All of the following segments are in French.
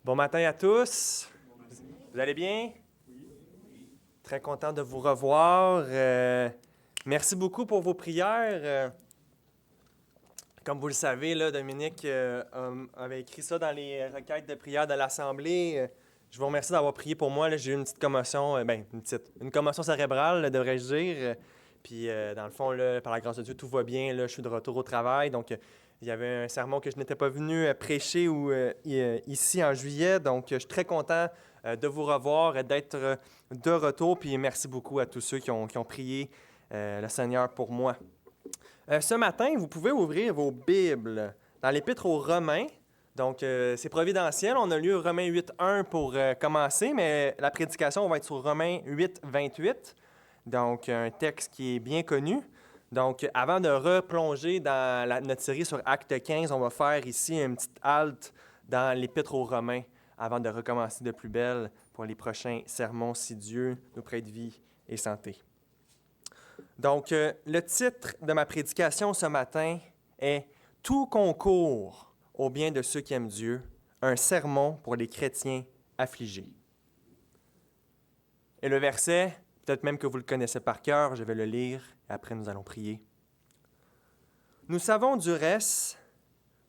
Bon matin à tous. Vous allez bien? Très content de vous revoir. Merci beaucoup pour vos prières. Comme vous le savez, là, Dominique avait écrit ça dans les requêtes de prière de l'Assemblée. Je vous remercie d'avoir prié pour moi. Là. J'ai eu une petite commotion, une commotion cérébrale, là, devrais-je dire. Puis, dans le fond, là, par la grâce de Dieu, tout va bien. Là, je suis de retour au travail. Donc, il y avait un sermon que je n'étais pas venu prêcher ici en juillet. Donc, je suis très content de vous revoir et d'être de retour. Puis, merci beaucoup à tous ceux qui ont prié le Seigneur pour moi. Ce matin, vous pouvez ouvrir vos Bibles dans l'Épître aux Romains. Donc, c'est providentiel. On a lu Romains 8.1 pour commencer, mais la prédication va être sur Romains 8.28. Donc, un texte qui est bien connu. Donc, avant de replonger dans notre série sur Acte 15, on va faire ici une petite halte dans l'Épître aux Romains avant de recommencer de plus belle pour les prochains sermons, si Dieu nous prête vie et santé. Donc, le titre de ma prédication ce matin est « Tout concourt au bien de ceux qui aiment Dieu, un sermon pour les chrétiens affligés ». Et le verset, peut-être même que vous le connaissez par cœur, je vais le lire et après nous allons prier. « Nous savons du reste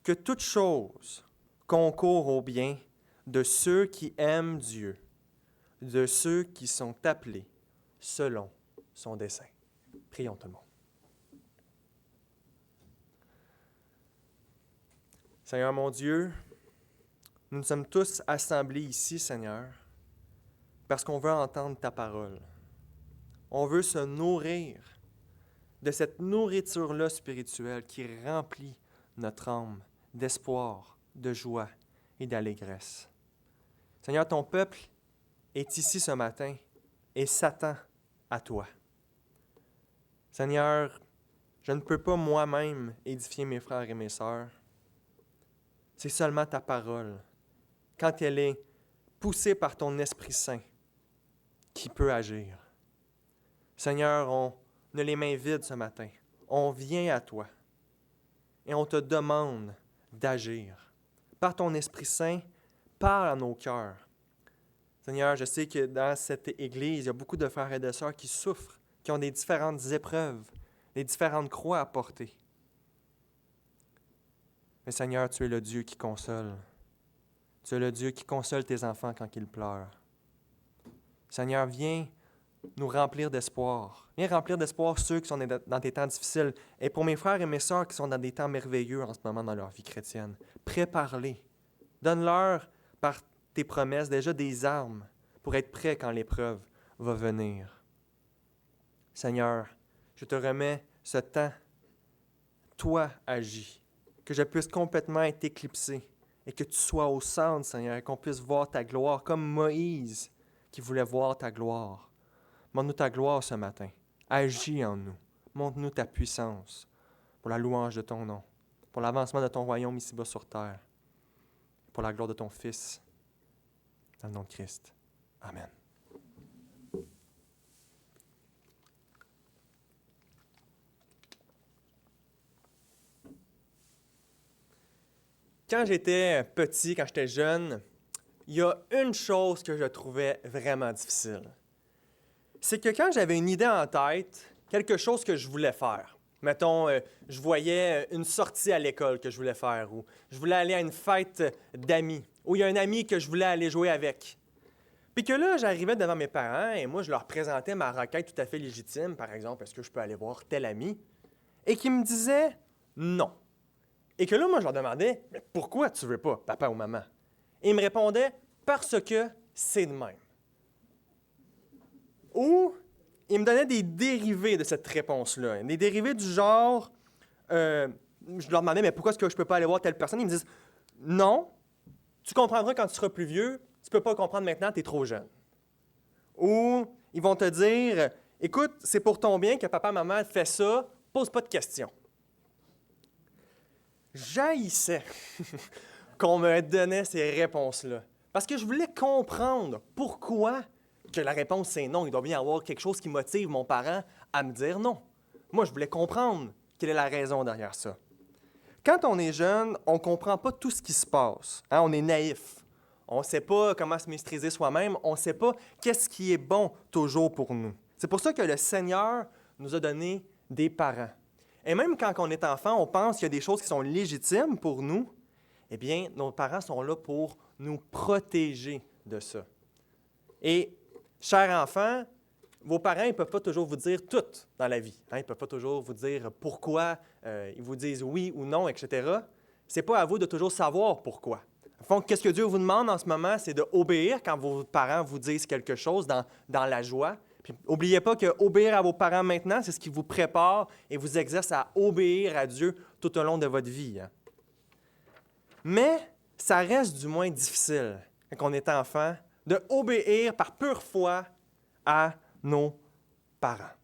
que toute chose concourt au bien de ceux qui aiment Dieu, de ceux qui sont appelés selon son dessein. » Prions tout le monde. Seigneur mon Dieu, nous sommes tous assemblés ici, Seigneur, parce qu'on veut entendre ta parole. On veut se nourrir de cette nourriture-là spirituelle qui remplit notre âme d'espoir, de joie et d'allégresse. Seigneur, ton peuple est ici ce matin et s'attend à toi. Seigneur, je ne peux pas moi-même édifier mes frères et mes sœurs. C'est seulement ta parole, quand elle est poussée par ton Esprit Saint, qui peut agir. Seigneur, on a les mains vides ce matin. On vient à toi et on te demande d'agir. Par ton Esprit Saint, parle à nos cœurs. Seigneur, je sais que dans cette Église, il y a beaucoup de frères et de sœurs qui souffrent, qui ont des différentes épreuves, des différentes croix à porter. Mais Seigneur, tu es le Dieu qui console. Tu es le Dieu qui console tes enfants quand ils pleurent. Seigneur, viens nous remplir d'espoir. Viens remplir d'espoir ceux qui sont dans des temps difficiles. Et pour mes frères et mes sœurs qui sont dans des temps merveilleux en ce moment dans leur vie chrétienne, prépare-les. Donne-leur, par tes promesses, déjà des armes pour être prêts quand l'épreuve va venir. Seigneur, je te remets ce temps. Toi, agis. Que je puisse complètement être éclipsé et que tu sois au centre, Seigneur, et qu'on puisse voir ta gloire comme Moïse qui voulait voir ta gloire. Montre-nous ta gloire ce matin. Agis en nous. Montre-nous ta puissance pour la louange de ton nom, pour l'avancement de ton royaume ici-bas sur terre, pour la gloire de ton Fils, dans le nom de Christ. Amen. Quand j'étais petit, quand j'étais jeune, il y a une chose que je trouvais vraiment difficile. C'est que quand j'avais une idée en tête, quelque chose que je voulais faire, mettons, je voyais une sortie à l'école que je voulais faire, ou je voulais aller à une fête d'amis, ou il y a un ami que je voulais aller jouer avec. Puis que là, j'arrivais devant mes parents et moi, je leur présentais ma requête tout à fait légitime, par exemple, est-ce que je peux aller voir tel ami? Et qu'ils me disaient non. Et que là, moi, je leur demandais, mais pourquoi tu veux pas, papa ou maman? Et ils me répondaient, parce que c'est de même. Ou ils me donnaient des dérivés de cette réponse-là. Des dérivés du genre, je leur demandais, mais pourquoi est-ce que je ne peux pas aller voir telle personne? Ils me disent, non, tu comprendras quand tu seras plus vieux, tu ne peux pas comprendre maintenant, tu es trop jeune. Ou ils vont te dire, écoute, c'est pour ton bien que papa, maman fait ça, pose pas de questions. J'haïssais qu'on me donnait ces réponses-là. Parce que je voulais comprendre pourquoi que la réponse c'est non. Il doit bien y avoir quelque chose qui motive mon parent à me dire non. Moi, je voulais comprendre quelle est la raison derrière ça. Quand on est jeune, on ne comprend pas tout ce qui se passe. On est naïf. On ne sait pas comment se maîtriser soi-même. On ne sait pas qu'est-ce qui est bon toujours pour nous. C'est pour ça que le Seigneur nous a donné des parents. Et même quand on est enfant, on pense qu'il y a des choses qui sont légitimes pour nous. Eh bien, nos parents sont là pour nous protéger de ça. Et, chers enfants, vos parents ne peuvent pas toujours vous dire tout dans la vie. Ils ne peuvent pas toujours vous dire pourquoi, ils vous disent oui ou non, etc. Ce n'est pas à vous de toujours savoir pourquoi. Au fond, qu'est-ce que Dieu vous demande en ce moment? C'est d'obéir quand vos parents vous disent quelque chose dans la joie. Puis, n'oubliez pas que obéir à vos parents maintenant, c'est ce qui vous prépare et vous exerce à obéir à Dieu tout au long de votre vie. Mais ça reste du moins difficile, quand on est enfant, de obéir par pure foi à nos parents.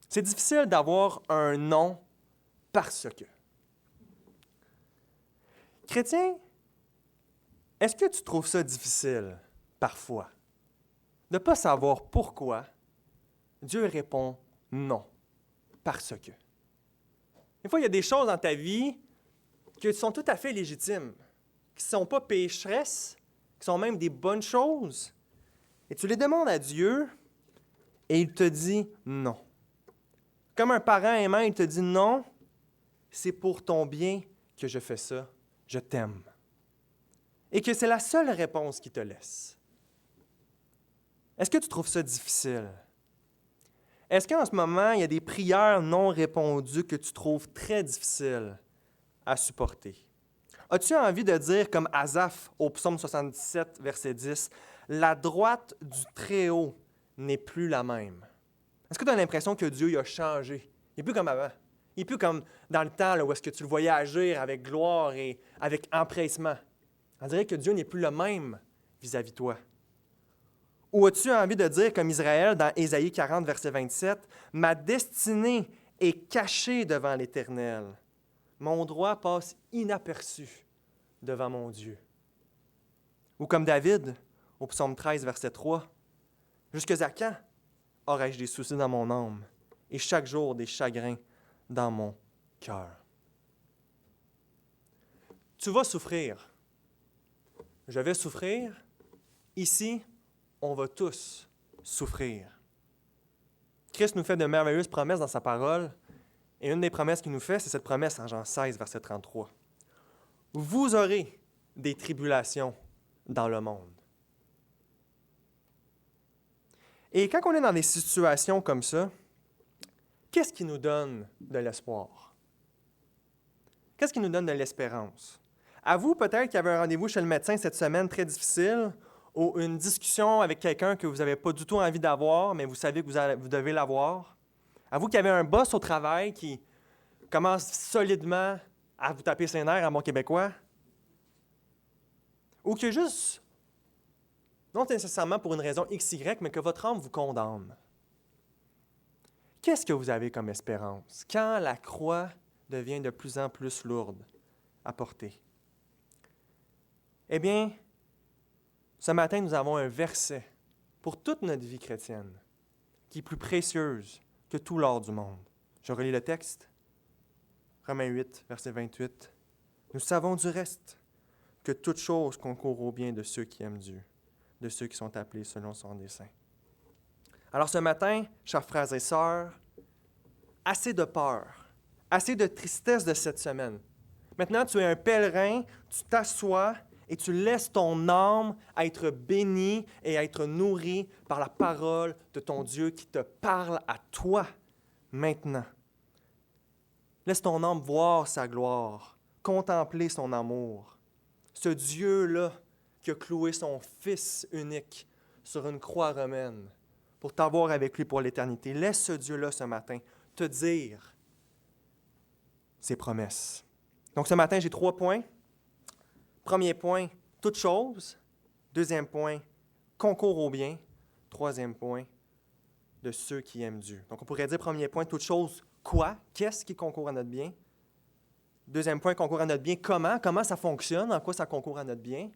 C'est difficile d'avoir un non parce que. Chrétien, est-ce que tu trouves ça difficile, parfois, de ne pas savoir pourquoi Dieu répond non, parce que? Des fois, il y a des choses dans ta vie qui sont tout à fait légitimes, qui ne sont pas pécheresses, qui sont même des bonnes choses, et tu les demandes à Dieu, et il te dit non. Comme un parent aimant, il te dit non, c'est pour ton bien que je fais ça, je t'aime. Et que c'est la seule réponse qu'il te laisse. Est-ce que tu trouves ça difficile? Est-ce qu'en ce moment, il y a des prières non répondues que tu trouves très difficiles à supporter? As-tu envie de dire, comme Asaph au psaume 77, verset 10, « La droite du Très-Haut n'est plus la même. » Est-ce que tu as l'impression que Dieu il a changé? Il n'est plus comme avant. Il n'est plus comme dans le temps là, où est-ce que tu le voyais agir avec gloire et avec empressement. On dirait que Dieu n'est plus le même vis-à-vis de toi. Ou as-tu envie de dire, comme Israël dans Ésaïe 40, verset 27, « Ma destinée est cachée devant l'Éternel. Mon droit passe inaperçu devant mon Dieu. » Ou comme David, au psaume 13, verset 3, « Jusque à quand aurais-je des soucis dans mon âme et chaque jour des chagrins dans mon cœur? » Tu vas souffrir. Je vais souffrir. Ici, on va tous souffrir. Christ nous fait de merveilleuses promesses dans sa parole, et une des promesses qu'il nous fait, c'est cette promesse en Jean 16, verset 33. « Vous aurez des tribulations dans le monde. » Et quand on est dans des situations comme ça, qu'est-ce qui nous donne de l'espoir? Qu'est-ce qui nous donne de l'espérance? À vous, peut-être qu'il y avait un rendez-vous chez le médecin cette semaine très difficile, ou une discussion avec quelqu'un que vous n'avez pas du tout envie d'avoir, mais vous savez que vous devez l'avoir. À vous qu'il y avait un boss au travail qui commence solidement à vous taper ses nerfs en bon québécois. Ou que juste, non nécessairement pour une raison XY, mais que votre âme vous condamne. Qu'est-ce que vous avez comme espérance quand la croix devient de plus en plus lourde à porter? Eh bien, ce matin, nous avons un verset pour toute notre vie chrétienne qui est plus précieuse que tout l'or du monde. Je relis le texte. Romains 8, verset 28. « Nous savons du reste que toute chose concourt au bien de ceux qui aiment Dieu, de ceux qui sont appelés selon son dessein. » Alors ce matin, chers frères et sœurs, assez de peur, assez de tristesse de cette semaine. Maintenant, tu es un pèlerin, tu t'assois et tu laisses ton âme être bénie et être nourrie par la parole de ton Dieu qui te parle à toi maintenant. Laisse ton âme voir sa gloire, contempler son amour. Ce Dieu-là qui a cloué son Fils unique sur une croix romaine pour t'avoir avec lui pour l'éternité. Laisse ce Dieu-là ce matin te dire ses promesses. Donc ce matin, j'ai 3 points. Premier point, toute chose. Deuxième point, concours au bien. Troisième point, de ceux qui aiment Dieu. Donc on pourrait dire, premier point, toute chose, quoi? Qu'est-ce qui concourt à notre bien? Deuxième point, concourt à notre bien, comment? Comment ça fonctionne? En quoi ça concourt à notre bien?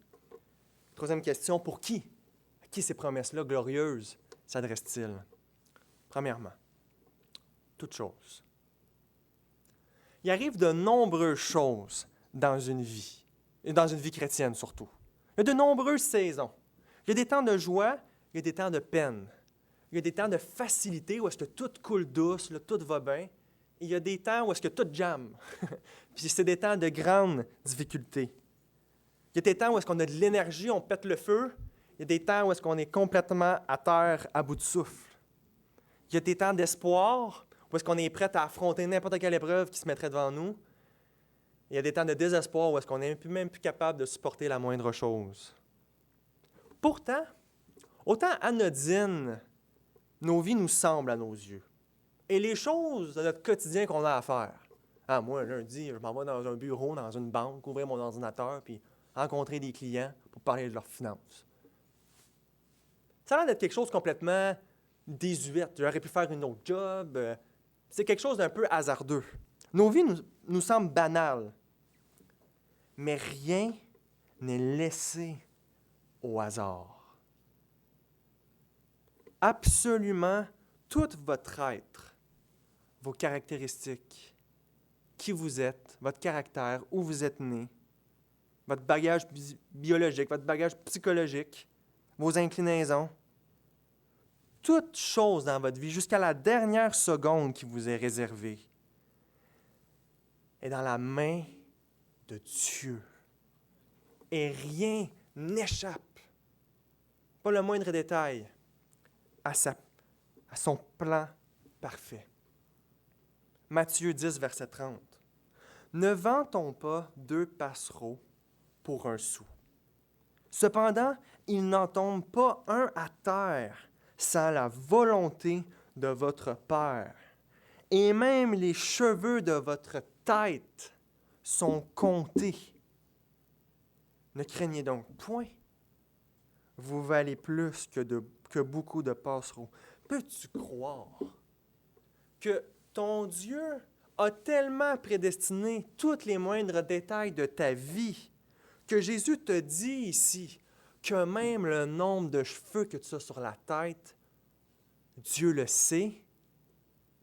Troisième question, pour qui? À qui ces promesses-là glorieuses s'adressent-ils? Premièrement, toute chose. Il arrive de nombreuses choses dans une vie, et dans une vie chrétienne surtout. Il y a de nombreuses saisons. Il y a des temps de joie, il y a des temps de peine. Il y a des temps de facilité où est-ce que tout coule douce, là, tout va bien. Et il y a des temps où est-ce que tout jamme. Puis c'est des temps de grande difficulté. Il y a des temps où est-ce qu'on a de l'énergie, on pète le feu. Il y a des temps où est-ce qu'on est complètement à terre, à bout de souffle. Il y a des temps d'espoir, où est-ce qu'on est prêt à affronter n'importe quelle épreuve qui se mettrait devant nous. Il y a des temps de désespoir, où est-ce qu'on n'est même plus capable de supporter la moindre chose. Pourtant, autant anodines nos vies nous semblent à nos yeux, et les choses de notre quotidien qu'on a à faire. Ah, moi, lundi, je m'en vais dans un bureau, dans une banque, ouvrir mon ordinateur, puis rencontrer des clients pour parler de leurs finances. Ça a l'air d'être quelque chose complètement désuète. J'aurais pu faire une autre job. C'est quelque chose d'un peu hasardeux. Nos vies nous semblent banales, mais rien n'est laissé au hasard. Absolument tout votre être, vos caractéristiques, qui vous êtes, votre caractère, où vous êtes né, votre bagage biologique, votre bagage psychologique, vos inclinaisons, toute chose dans votre vie, jusqu'à la dernière seconde qui vous est réservée, est dans la main de Dieu. Et rien n'échappe, pas le moindre détail, à son plan parfait. Matthieu 10, verset 30. Ne vend-on pas 2 passereaux pour 1 sou? Cependant, il n'en tombe pas un à terre sans la volonté de votre Père. Et même les cheveux de votre tête sont comptés. Ne craignez donc point. Vous valez plus que beaucoup de passereaux. Peux-tu croire que ton Dieu a tellement prédestiné tous les moindres détails de ta vie que Jésus te dit ici que même le nombre de cheveux que tu as sur la tête, Dieu le sait,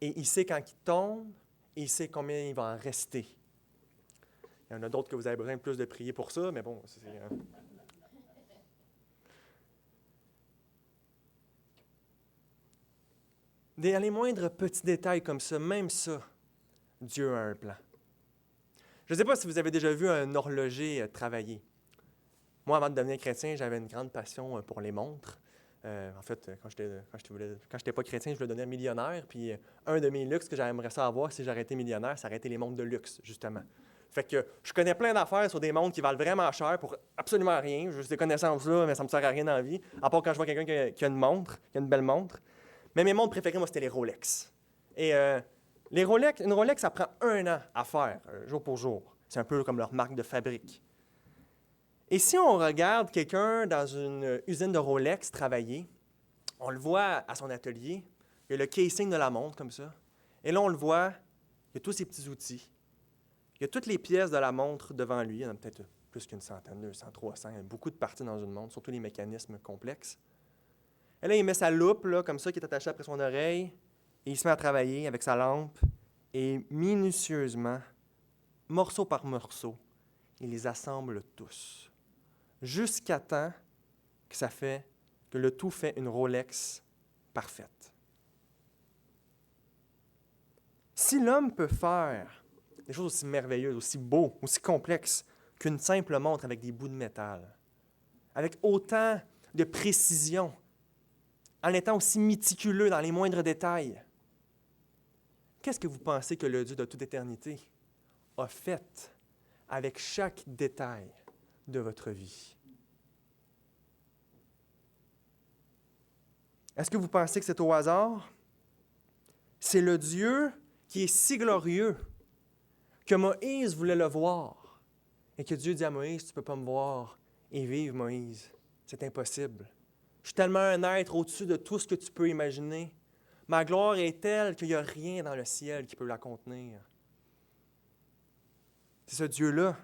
et il sait quand il tombe, et il sait combien il va en rester. Il y en a d'autres que vous avez besoin de plus de prier pour ça, mais bon, c'est... Dans les moindres petits détails comme ça, même ça, Dieu a un plan. Je ne sais pas si vous avez déjà vu un horloger travailler. Moi, avant de devenir chrétien, j'avais une grande passion pour les montres. En fait, quand je n'étais pas chrétien, je voulais devenir millionnaire. Puis un de mes luxes que j'aimerais ça avoir si j'aurais été millionnaire, ça aurait été les montres de luxe, justement. Fait que je connais plein d'affaires sur des montres qui valent vraiment cher pour absolument rien. J'ai ces connaissances-là, mais ça ne me sert à rien dans la vie, à part quand je vois quelqu'un qui a une montre, qui a une belle montre. Mais mes montres préférées, moi, c'était les Rolex. Et une Rolex, ça prend 1 an à faire, jour pour jour. C'est un peu comme leur marque de fabrique. Et si on regarde quelqu'un dans une usine de Rolex travailler, on le voit à son atelier, il y a le casing de la montre comme ça. Et là, on le voit, il y a tous ses petits outils. Il y a toutes les pièces de la montre devant lui. Il y en a peut-être plus qu'une centaine, 200, 300. Il y a beaucoup de parties dans une montre, surtout les mécanismes complexes. Et là, il met sa loupe, là, comme ça, qui est attachée après son oreille, et il se met à travailler avec sa lampe, et minutieusement, morceau par morceau, il les assemble tous, jusqu'à temps que le tout fait une Rolex parfaite. Si l'homme peut faire des choses aussi merveilleuses, aussi beaux, aussi complexes qu'une simple montre avec des bouts de métal, avec autant de précision, en étant aussi méticuleux dans les moindres détails, qu'est-ce que vous pensez que le Dieu de toute éternité a fait avec chaque détail de votre vie? Est-ce que vous pensez que c'est au hasard? C'est le Dieu qui est si glorieux que Moïse voulait le voir et que Dieu dit à Moïse, tu ne peux pas me voir et vivre, Moïse. C'est impossible. Je suis tellement un être au-dessus de tout ce que tu peux imaginer. Ma gloire est telle qu'il n'y a rien dans le ciel qui peut la contenir. C'est ce Dieu-là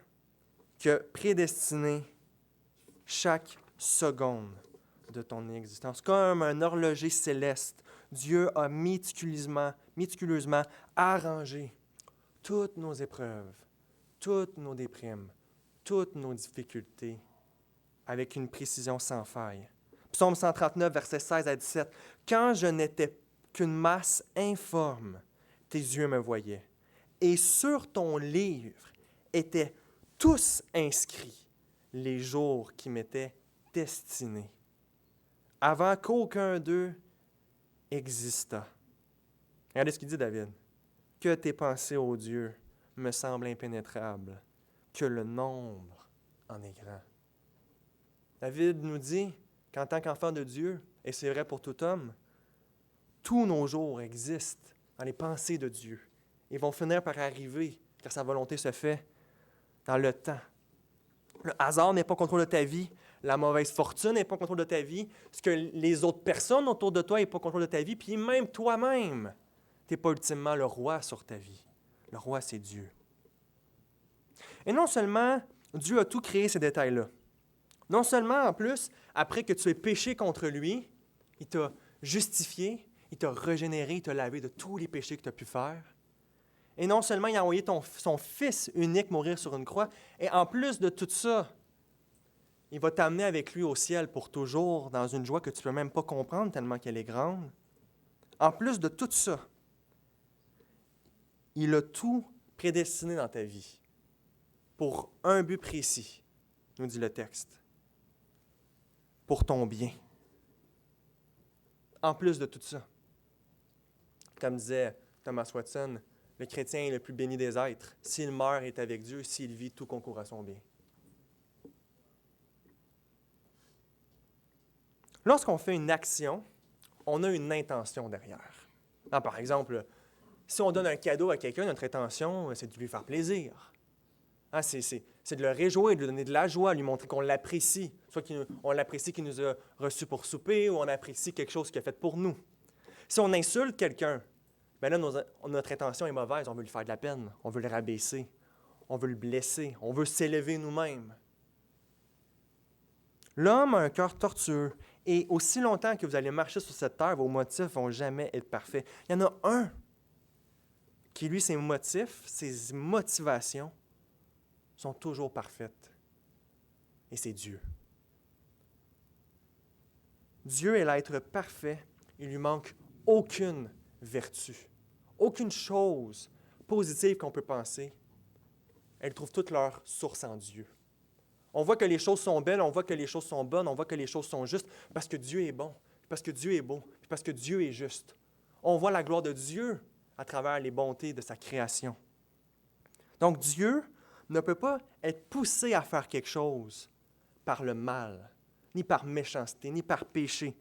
qui a prédestiné chaque seconde de ton existence. Comme un horloger céleste, Dieu a méticuleusement arrangé toutes nos épreuves, toutes nos déprimes, toutes nos difficultés avec une précision sans faille. Psaume 139, versets 16 à 17. « Quand je n'étais qu'une masse informe, tes yeux me voyaient, et sur ton livre étaient tous inscrits les jours qui m'étaient destinés, avant qu'aucun d'eux existât. » Regardez ce qu'il dit, David. « Que tes pensées, ô Dieu, me semblent impénétrables, que le nombre en est grand. » David nous dit qu'en tant qu'enfant de Dieu, et c'est vrai pour tout homme, tous nos jours existent dans les pensées de Dieu et vont finir par arriver car sa volonté se fait dans le temps. Le hasard n'est pas au contrôle de ta vie, la mauvaise fortune n'est pas au contrôle de ta vie, ce que les autres personnes autour de toi n'est pas au contrôle de ta vie, puis même toi-même, tu n'es pas ultimement le roi sur ta vie. Le roi, c'est Dieu. Et non seulement Dieu a tout créé ces détails-là, non seulement, en plus, après que tu aies péché contre lui, il t'a justifié, il t'a régénéré, il t'a lavé de tous les péchés que tu as pu faire. Et non seulement il a envoyé son Fils unique mourir sur une croix, et en plus de tout ça, il va t'amener avec lui au ciel pour toujours, dans une joie que tu ne peux même pas comprendre tellement qu'elle est grande. En plus de tout ça, il a tout prédestiné dans ta vie pour un but précis, nous dit le texte. Pour ton bien. En plus de tout ça, comme disait Thomas Watson, le chrétien est le plus béni des êtres. S'il meurt, il est avec Dieu. S'il vit, tout concourt à son bien. Lorsqu'on fait une action, on a une intention derrière. Par exemple, si on donne un cadeau à quelqu'un, notre intention, c'est de lui faire plaisir. C'est de le réjouir, de lui donner de la joie, lui montrer qu'on l'apprécie. Soit qu'on l'apprécie qu'il nous a reçus pour souper ou on apprécie quelque chose qu'il a fait pour nous. Si on insulte quelqu'un, bien là, notre intention est mauvaise. On veut lui faire de la peine, on veut le rabaisser, on veut le blesser, on veut s'élever nous-mêmes. L'homme a un cœur tortueux et aussi longtemps que vous allez marcher sur cette terre, vos motifs ne vont jamais être parfaits. Il y en a un qui, lui, ses motifs, ses motivations, sont toujours parfaites. Et c'est Dieu. Dieu est l'être parfait. Il lui manque aucune vertu, aucune chose positive qu'on peut penser. Elles trouvent toute leur source en Dieu. On voit que les choses sont belles, on voit que les choses sont bonnes, on voit que les choses sont justes parce que Dieu est bon, parce que Dieu est beau, parce que Dieu est juste. On voit la gloire de Dieu à travers les bontés de sa création. Donc Dieu ne peut pas être poussé à faire quelque chose par le mal, ni par méchanceté, ni par péché.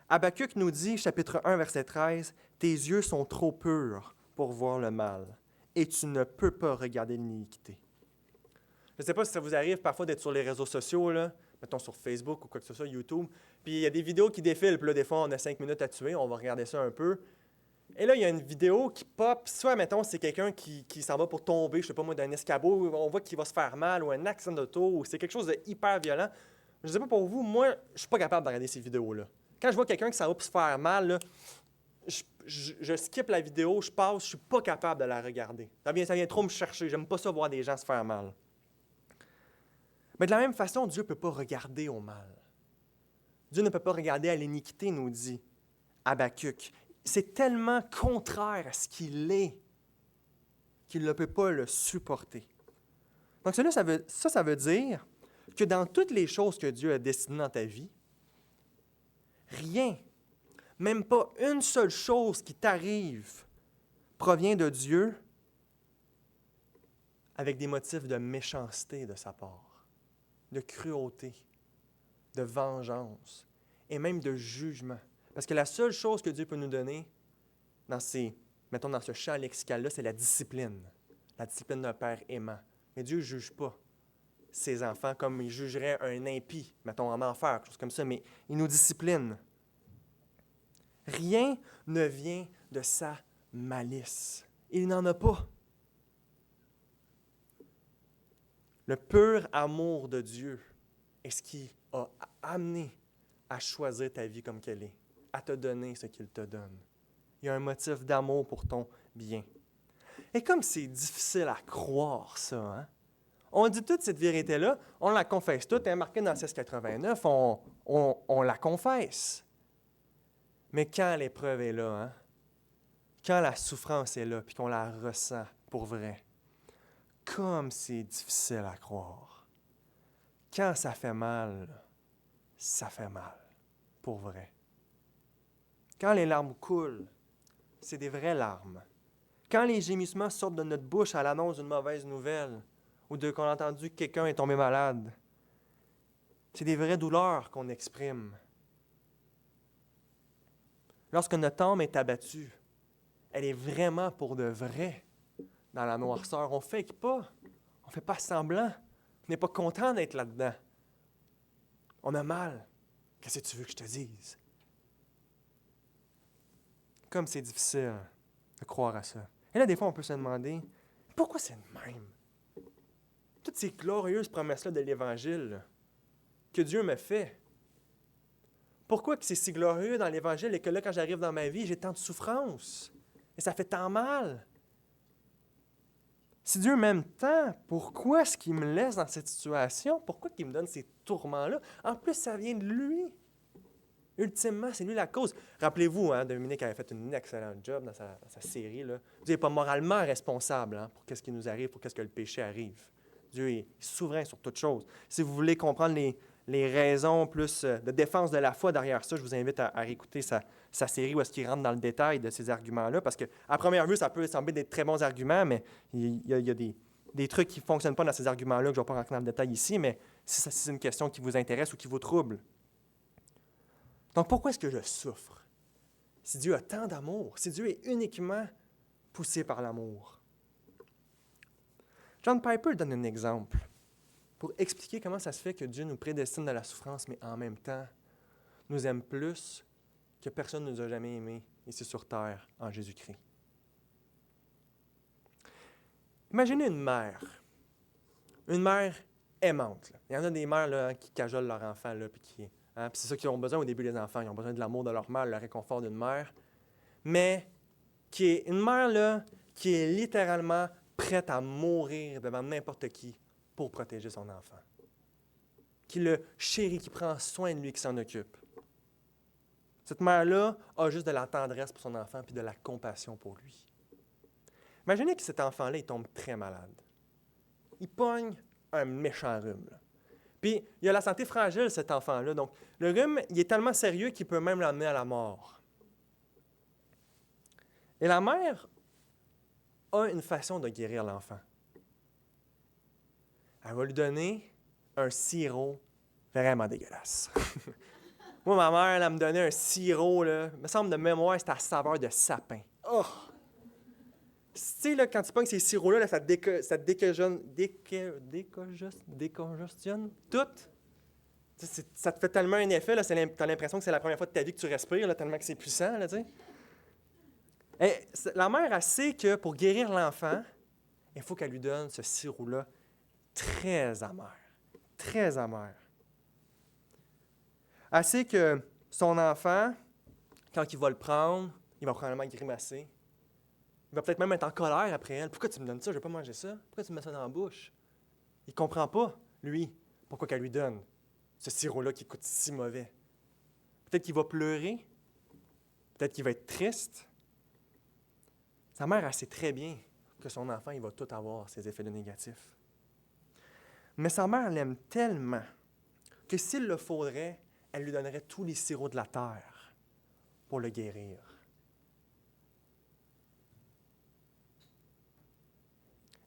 Habakkuk nous dit, chapitre 1, verset 13, « Tes yeux sont trop purs pour voir le mal, et tu ne peux pas regarder l'iniquité. » Je ne sais pas si ça vous arrive parfois d'être sur les réseaux sociaux, là, mettons sur Facebook ou quoi que ce soit, YouTube, puis il y a des vidéos qui défilent, puis là, des fois, on a 5 minutes à tuer, on va regarder ça un peu. Et là, il y a une vidéo qui pop, soit, mettons, c'est quelqu'un qui s'en va pour tomber, je ne sais pas moi, d'un escabeau, on voit qu'il va se faire mal, ou un accident d'auto, ou c'est quelque chose de hyper violent. Je ne sais pas pour vous, moi, je ne suis pas capable de regarder ces vidéos-là. Quand je vois quelqu'un qui s'en va pour se faire mal, là, je skip la vidéo, je passe, je ne suis pas capable de la regarder. Ça vient trop me chercher, j'aime pas ça voir des gens se faire mal. Mais de la même façon, Dieu ne peut pas regarder au mal. Dieu ne peut pas regarder à l'iniquité, nous dit Habakkuk. C'est tellement contraire à ce qu'il est qu'il ne peut pas le supporter. Donc ça veut dire que dans toutes les choses que Dieu a destinées dans ta vie, rien, même pas une seule chose qui t'arrive, provient de Dieu avec des motifs de méchanceté de sa part, de cruauté, de vengeance et même de jugement. Parce que la seule chose que Dieu peut nous donner dans ce champ lexical-là, c'est la discipline d'un père aimant. Mais Dieu ne juge pas ses enfants comme il jugerait un impie, mettons en enfer, quelque chose comme ça, mais il nous discipline. Rien ne vient de sa malice. Il n'en a pas. Le pur amour de Dieu est ce qui a amené à choisir ta vie comme qu'elle est, à te donner ce qu'il te donne. Il y a un motif d'amour pour ton bien. Et comme c'est difficile à croire ça, hein? On dit toute cette vérité-là, on la confesse toute, elle est marquée dans 1689, on la confesse. Mais quand l'épreuve est là, hein, quand la souffrance est là, puis qu'on la ressent pour vrai, comme c'est difficile à croire. Quand ça fait mal, pour vrai. Quand les larmes coulent, c'est des vraies larmes. Quand les gémissements sortent de notre bouche à l'annonce d'une mauvaise nouvelle ou qu'on a entendu que quelqu'un est tombé malade, c'est des vraies douleurs qu'on exprime. Lorsque notre âme est abattue, elle est vraiment pour de vrai dans la noirceur. On ne fake pas. On ne fait pas semblant. On n'est pas content d'être là-dedans. On a mal. Qu'est-ce que tu veux que je te dise? Comme c'est difficile de croire à ça. Et là, des fois, on peut se demander, pourquoi c'est le même? Toutes ces glorieuses promesses-là de l'Évangile que Dieu me fait. Pourquoi que c'est si glorieux dans l'Évangile et que là, quand j'arrive dans ma vie, j'ai tant de souffrance? Et ça fait tant mal? Si Dieu m'aime tant, pourquoi est-ce qu'il me laisse dans cette situation? Pourquoi il me donne ces tourments-là? En plus, ça vient de lui. Ultimement, c'est lui la cause. Rappelez-vous, hein, Dominique avait fait une excellente job dans sa série. Là. Dieu n'est pas moralement responsable pour ce qui nous arrive, pour ce que le péché arrive. Dieu est souverain sur toute chose. Si vous voulez comprendre les raisons plus de défense de la foi derrière ça, je vous invite à réécouter sa série où est-ce qu'il rentre dans le détail de ces arguments-là, parce qu'à première vue, ça peut sembler des très bons arguments, mais il y a des trucs qui ne fonctionnent pas dans ces arguments-là, que je ne vais pas rentrer dans le détail ici, mais si c'est une question qui vous intéresse ou qui vous trouble. Donc, pourquoi est-ce que je souffre? Si Dieu a tant d'amour, si Dieu est uniquement poussé par l'amour. John Piper donne un exemple pour expliquer comment ça se fait que Dieu nous prédestine à la souffrance, mais en même temps, nous aime plus que personne ne nous a jamais aimés ici sur terre en Jésus-Christ. Imaginez une mère aimante. Là. Il y en a des mères là, qui cajolent leur enfant, là, puis qui... Puis c'est ça qu'ils ont besoin au début, les enfants. Ils ont besoin de l'amour de leur mère, le réconfort d'une mère. Mais qui est une mère là, qui est littéralement prête à mourir devant n'importe qui pour protéger son enfant. Qui le chérit, qui prend soin de lui, qui s'en occupe. Cette mère-là a juste de la tendresse pour son enfant puis de la compassion pour lui. Imaginez que cet enfant-là, il tombe très malade. Il pogne un méchant rhume. Là. Puis, il a la santé fragile, cet enfant-là. Donc, le rhume, il est tellement sérieux qu'il peut même l'amener à la mort. Et la mère a une façon de guérir l'enfant. Elle va lui donner un sirop vraiment dégueulasse. Moi, ma mère, elle me donnait un sirop, là. Il me semble de mémoire, c'était à saveur de sapin. Oh! Tu sais, là, quand tu pognes ces sirops-là, là, ça décongestionne tout. Ça te fait tellement un effet, tu as l'impression que c'est la première fois de ta vie que tu respires, là, tellement que c'est puissant. Là, et la mère, elle sait que pour guérir l'enfant, il faut qu'elle lui donne ce sirop-là très amer. Très amer. Elle sait que son enfant, quand il va le prendre, il va probablement grimacer. Il va peut-être même être en colère après elle. Pourquoi tu me donnes ça? Je ne vais pas manger ça. Pourquoi tu me mets ça dans la bouche? Il ne comprend pas, lui, pourquoi qu'elle lui donne ce sirop-là qui coûte si mauvais. Peut-être qu'il va pleurer. Peut-être qu'il va être triste. Sa mère, elle sait très bien que son enfant, il va tout avoir ses effets négatifs. Mais sa mère l'aime tellement que s'il le faudrait, elle lui donnerait tous les sirops de la terre pour le guérir.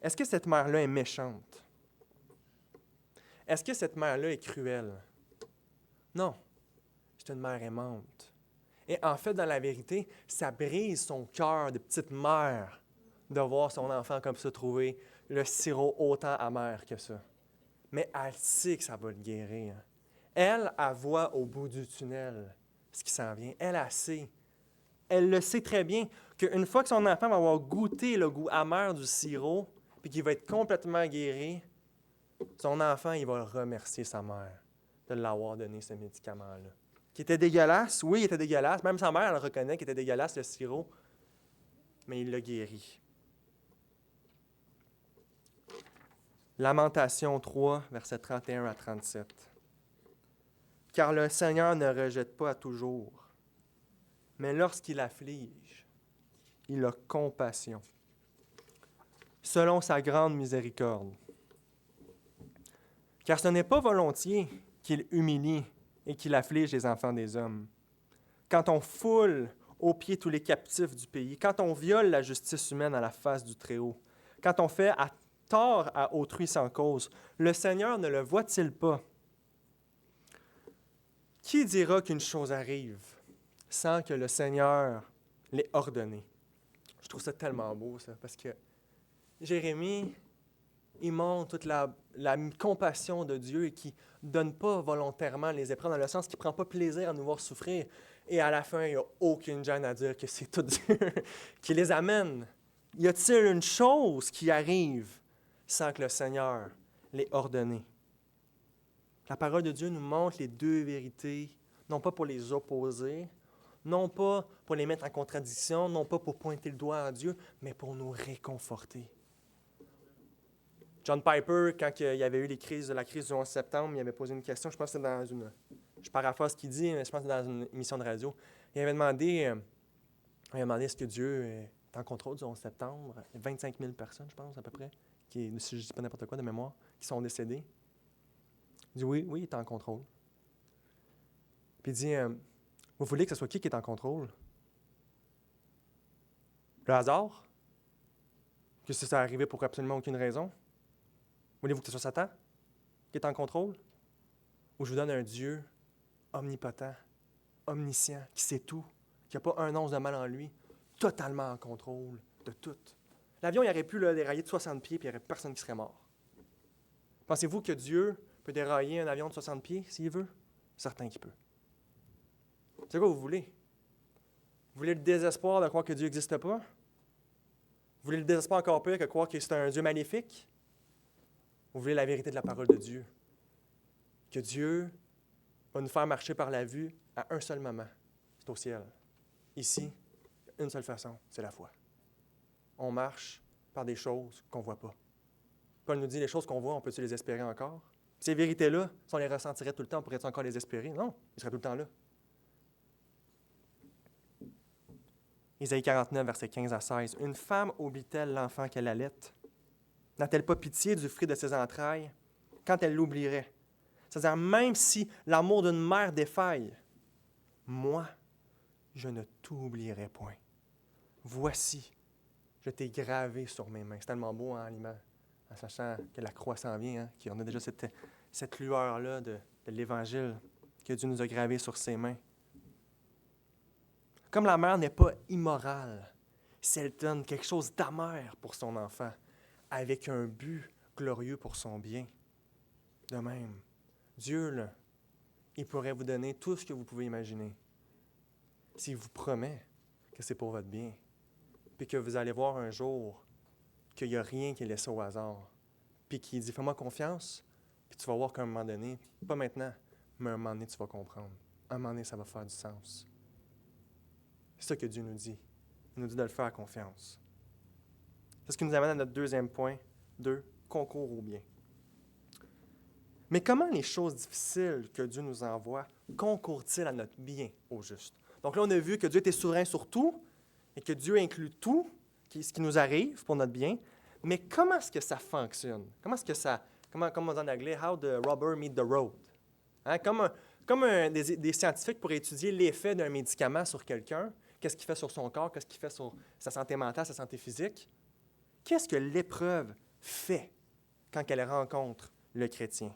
Est-ce que cette mère-là est méchante? Est-ce que cette mère-là est cruelle? Non. C'est une mère aimante. Et en fait, dans la vérité, ça brise son cœur de petite mère de voir son enfant comme ça trouver le sirop autant amer que ça. Mais elle sait que ça va le guérir. Elle voit au bout du tunnel ce qui s'en vient. Elle sait. Elle le sait très bien qu'une fois que son enfant va avoir goûté le goût amer du sirop, puis qu'il va être complètement guéri, son enfant, il va remercier sa mère de l'avoir donné ce médicament-là. Qui était dégueulasse, oui, il était dégueulasse. Même sa mère, elle reconnaît qu'il était dégueulasse, le sirop, mais il l'a guéri. Lamentation 3, versets 31 à 37. Car le Seigneur ne rejette pas à toujours, mais lorsqu'il afflige, il a compassion, selon sa grande miséricorde. Car ce n'est pas volontiers qu'il humilie et qu'il afflige les enfants des hommes. Quand on foule aux pieds tous les captifs du pays, quand on viole la justice humaine à la face du Très-Haut, quand on fait tort à autrui sans cause, le Seigneur ne le voit-il pas? Qui dira qu'une chose arrive sans que le Seigneur l'ait ordonné? Je trouve ça tellement beau, ça, parce que Jérémie, il montre toute la compassion de Dieu et qui ne donne pas volontairement les épreuves, dans le sens qu'il ne prend pas plaisir à nous voir souffrir. Et à la fin, il n'y a aucune gêne à dire que c'est tout Dieu qui les amène. Y a-t-il une chose qui arrive sans que le Seigneur l'ait ordonné? La parole de Dieu nous montre les deux vérités, non pas pour les opposer, non pas pour les mettre en contradiction, non pas pour pointer le doigt à Dieu, mais pour nous réconforter. John Piper, quand il y avait eu la crise du 11 septembre, il avait posé une question, je pense que c'était je paraphrase ce qu'il dit, mais je pense que c'était dans une émission de radio. Il avait demandé est-ce que Dieu est en contrôle du 11 septembre? 25 000 personnes, je pense, à peu près, si je ne dis pas n'importe quoi de mémoire, qui sont décédées. Il dit oui, il est en contrôle. Puis il dit, vous voulez que ce soit qui est en contrôle? Le hasard? Que ça arrivé pour absolument aucune raison? Voulez-vous que ce soit Satan qui est en contrôle? Ou je vous donne un Dieu omnipotent, omniscient, qui sait tout, qui n'a pas un once de mal en lui, totalement en contrôle de tout. L'avion, il aurait pu dérailler de 60 pieds, puis il n'y aurait personne qui serait mort. Pensez-vous que Dieu peut dérailler un avion de 60 pieds s'il veut? Certain qu'il peut. C'est quoi vous voulez? Vous voulez le désespoir de croire que Dieu n'existe pas? Vous voulez le désespoir encore pire que croire que c'est un Dieu maléfique? Vous voulez la vérité de la parole de Dieu? Que Dieu va nous faire marcher par la vue à un seul moment. C'est au ciel. Ici, une seule façon, c'est la foi. On marche par des choses qu'on ne voit pas. Paul nous dit, les choses qu'on voit, on peut-tu les espérer encore? Ces vérités-là, si on les ressentirait tout le temps, on pourrait-tu encore les espérer? Non, ils seraient tout le temps là. Isaïe 49, versets 15 à 16. « Une femme oublie-t-elle l'enfant qu'elle allait? N'a-t-elle pas pitié du fruit de ses entrailles quand elle l'oublierait? » C'est-à-dire, même si l'amour d'une mère défaille, moi, je ne t'oublierai point. Voici, je t'ai gravé sur mes mains. C'est tellement beau, hein, l'image, en sachant que la croix s'en vient, hein, qu'on a déjà cette lueur-là de l'Évangile que Dieu nous a gravé sur ses mains. Comme la mère n'est pas immorale, si elle donne quelque chose d'amer pour son enfant, avec un but glorieux pour son bien, de même, Dieu, là, il pourrait vous donner tout ce que vous pouvez imaginer. S'il vous promet que c'est pour votre bien, puis que vous allez voir un jour qu'il n'y a rien qui est laissé au hasard, puis qu'il dit « Fais-moi confiance », puis tu vas voir qu'à un moment donné, pas maintenant, mais à un moment donné, tu vas comprendre. À un moment donné, ça va faire du sens. C'est ça que Dieu nous dit. Il nous dit de le faire confiance. C'est ce qui nous amène à notre deuxième point, 2, concours au bien. Mais comment les choses difficiles que Dieu nous envoie concourent-ils à notre bien au juste? Donc là, on a vu que Dieu était souverain sur tout et que Dieu inclut tout, ce qui nous arrive pour notre bien. Mais comment est-ce que ça fonctionne? Comment est-ce que ça, comme on dit en anglais, how the rubber meet the road? Hein? Comme des scientifiques pourraient étudier l'effet d'un médicament sur quelqu'un, qu'est-ce qu'il fait sur son corps, qu'est-ce qu'il fait sur sa santé mentale, sa santé physique. Qu'est-ce que l'épreuve fait quand elle rencontre le chrétien?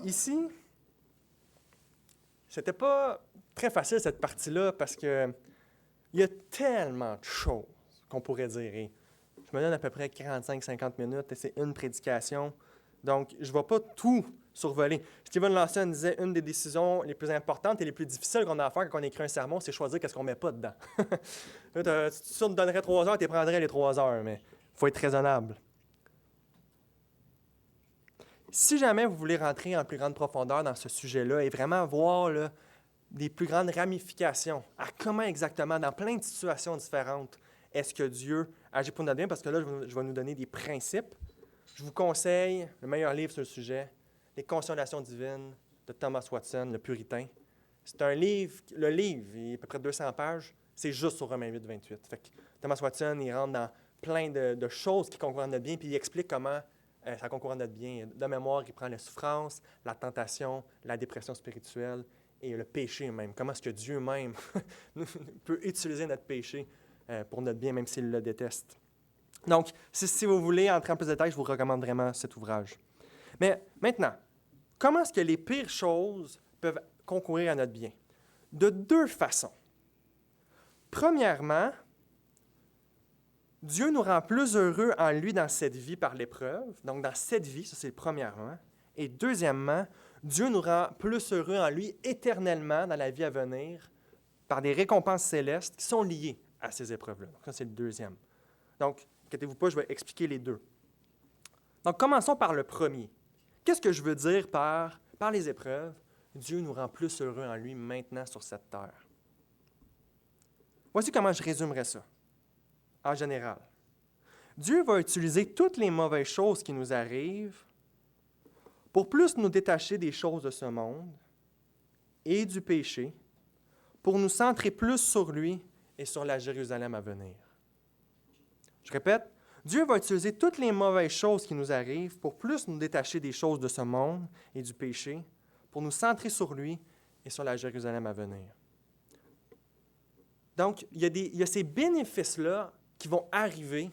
Ici, c'était pas très facile cette partie-là parce que il y a tellement de choses qu'on pourrait dire. Et je me donne à peu près 45-50 minutes et c'est une prédication. Donc, je ne vais pas tout survoler. Steven Lawson disait une des décisions les plus importantes et les plus difficiles qu'on a à faire quand on écrit un sermon, c'est choisir qu'est-ce qu'on ne met pas dedans. Si tu te donnerais 3 heures, tu prendrais les 3 heures, mais il faut être raisonnable. Si jamais vous voulez rentrer en plus grande profondeur dans ce sujet-là et vraiment voir là, des plus grandes ramifications à comment exactement, dans plein de situations différentes, est-ce que Dieu agit pour notre bien? Parce que là, je vais nous donner des principes. Je vous conseille le meilleur livre sur le sujet, Les Consolations divines de Thomas Watson, le Puritain. C'est un livre, le livre, il est à peu près 200 pages, c'est juste sur Romains 8, 28. Fait que Thomas Watson, il rentre dans plein de choses qui concourent à notre bien, puis il explique comment ça concourt à notre bien. De mémoire, il prend la souffrance, la tentation, la dépression spirituelle et le péché même. Comment est-ce que Dieu même peut utiliser notre péché pour notre bien, même s'il le déteste. Donc, si vous voulez entrer en plus de détails, je vous recommande vraiment cet ouvrage. Mais maintenant, comment est-ce que les pires choses peuvent concourir à notre bien? De deux façons. Premièrement, Dieu nous rend plus heureux en lui dans cette vie par l'épreuve. Donc, dans cette vie, ça c'est premièrement. Et deuxièmement, Dieu nous rend plus heureux en lui éternellement dans la vie à venir par des récompenses célestes qui sont liées à ces épreuves-là. Donc, ça c'est le deuxième. Donc, inquiétez-vous pas, je vais expliquer les deux. Donc, commençons par le premier. Qu'est-ce que je veux dire par les épreuves? Dieu nous rend plus heureux en lui maintenant sur cette terre. Voici comment je résumerais ça, en général. Dieu va utiliser toutes les mauvaises choses qui nous arrivent pour plus nous détacher des choses de ce monde et du péché, pour nous centrer plus sur lui et sur la Jérusalem à venir. Je répète, Dieu va utiliser toutes les mauvaises choses qui nous arrivent pour plus nous détacher des choses de ce monde et du péché, pour nous centrer sur lui et sur la Jérusalem à venir. Donc, il y a ces bénéfices-là qui vont arriver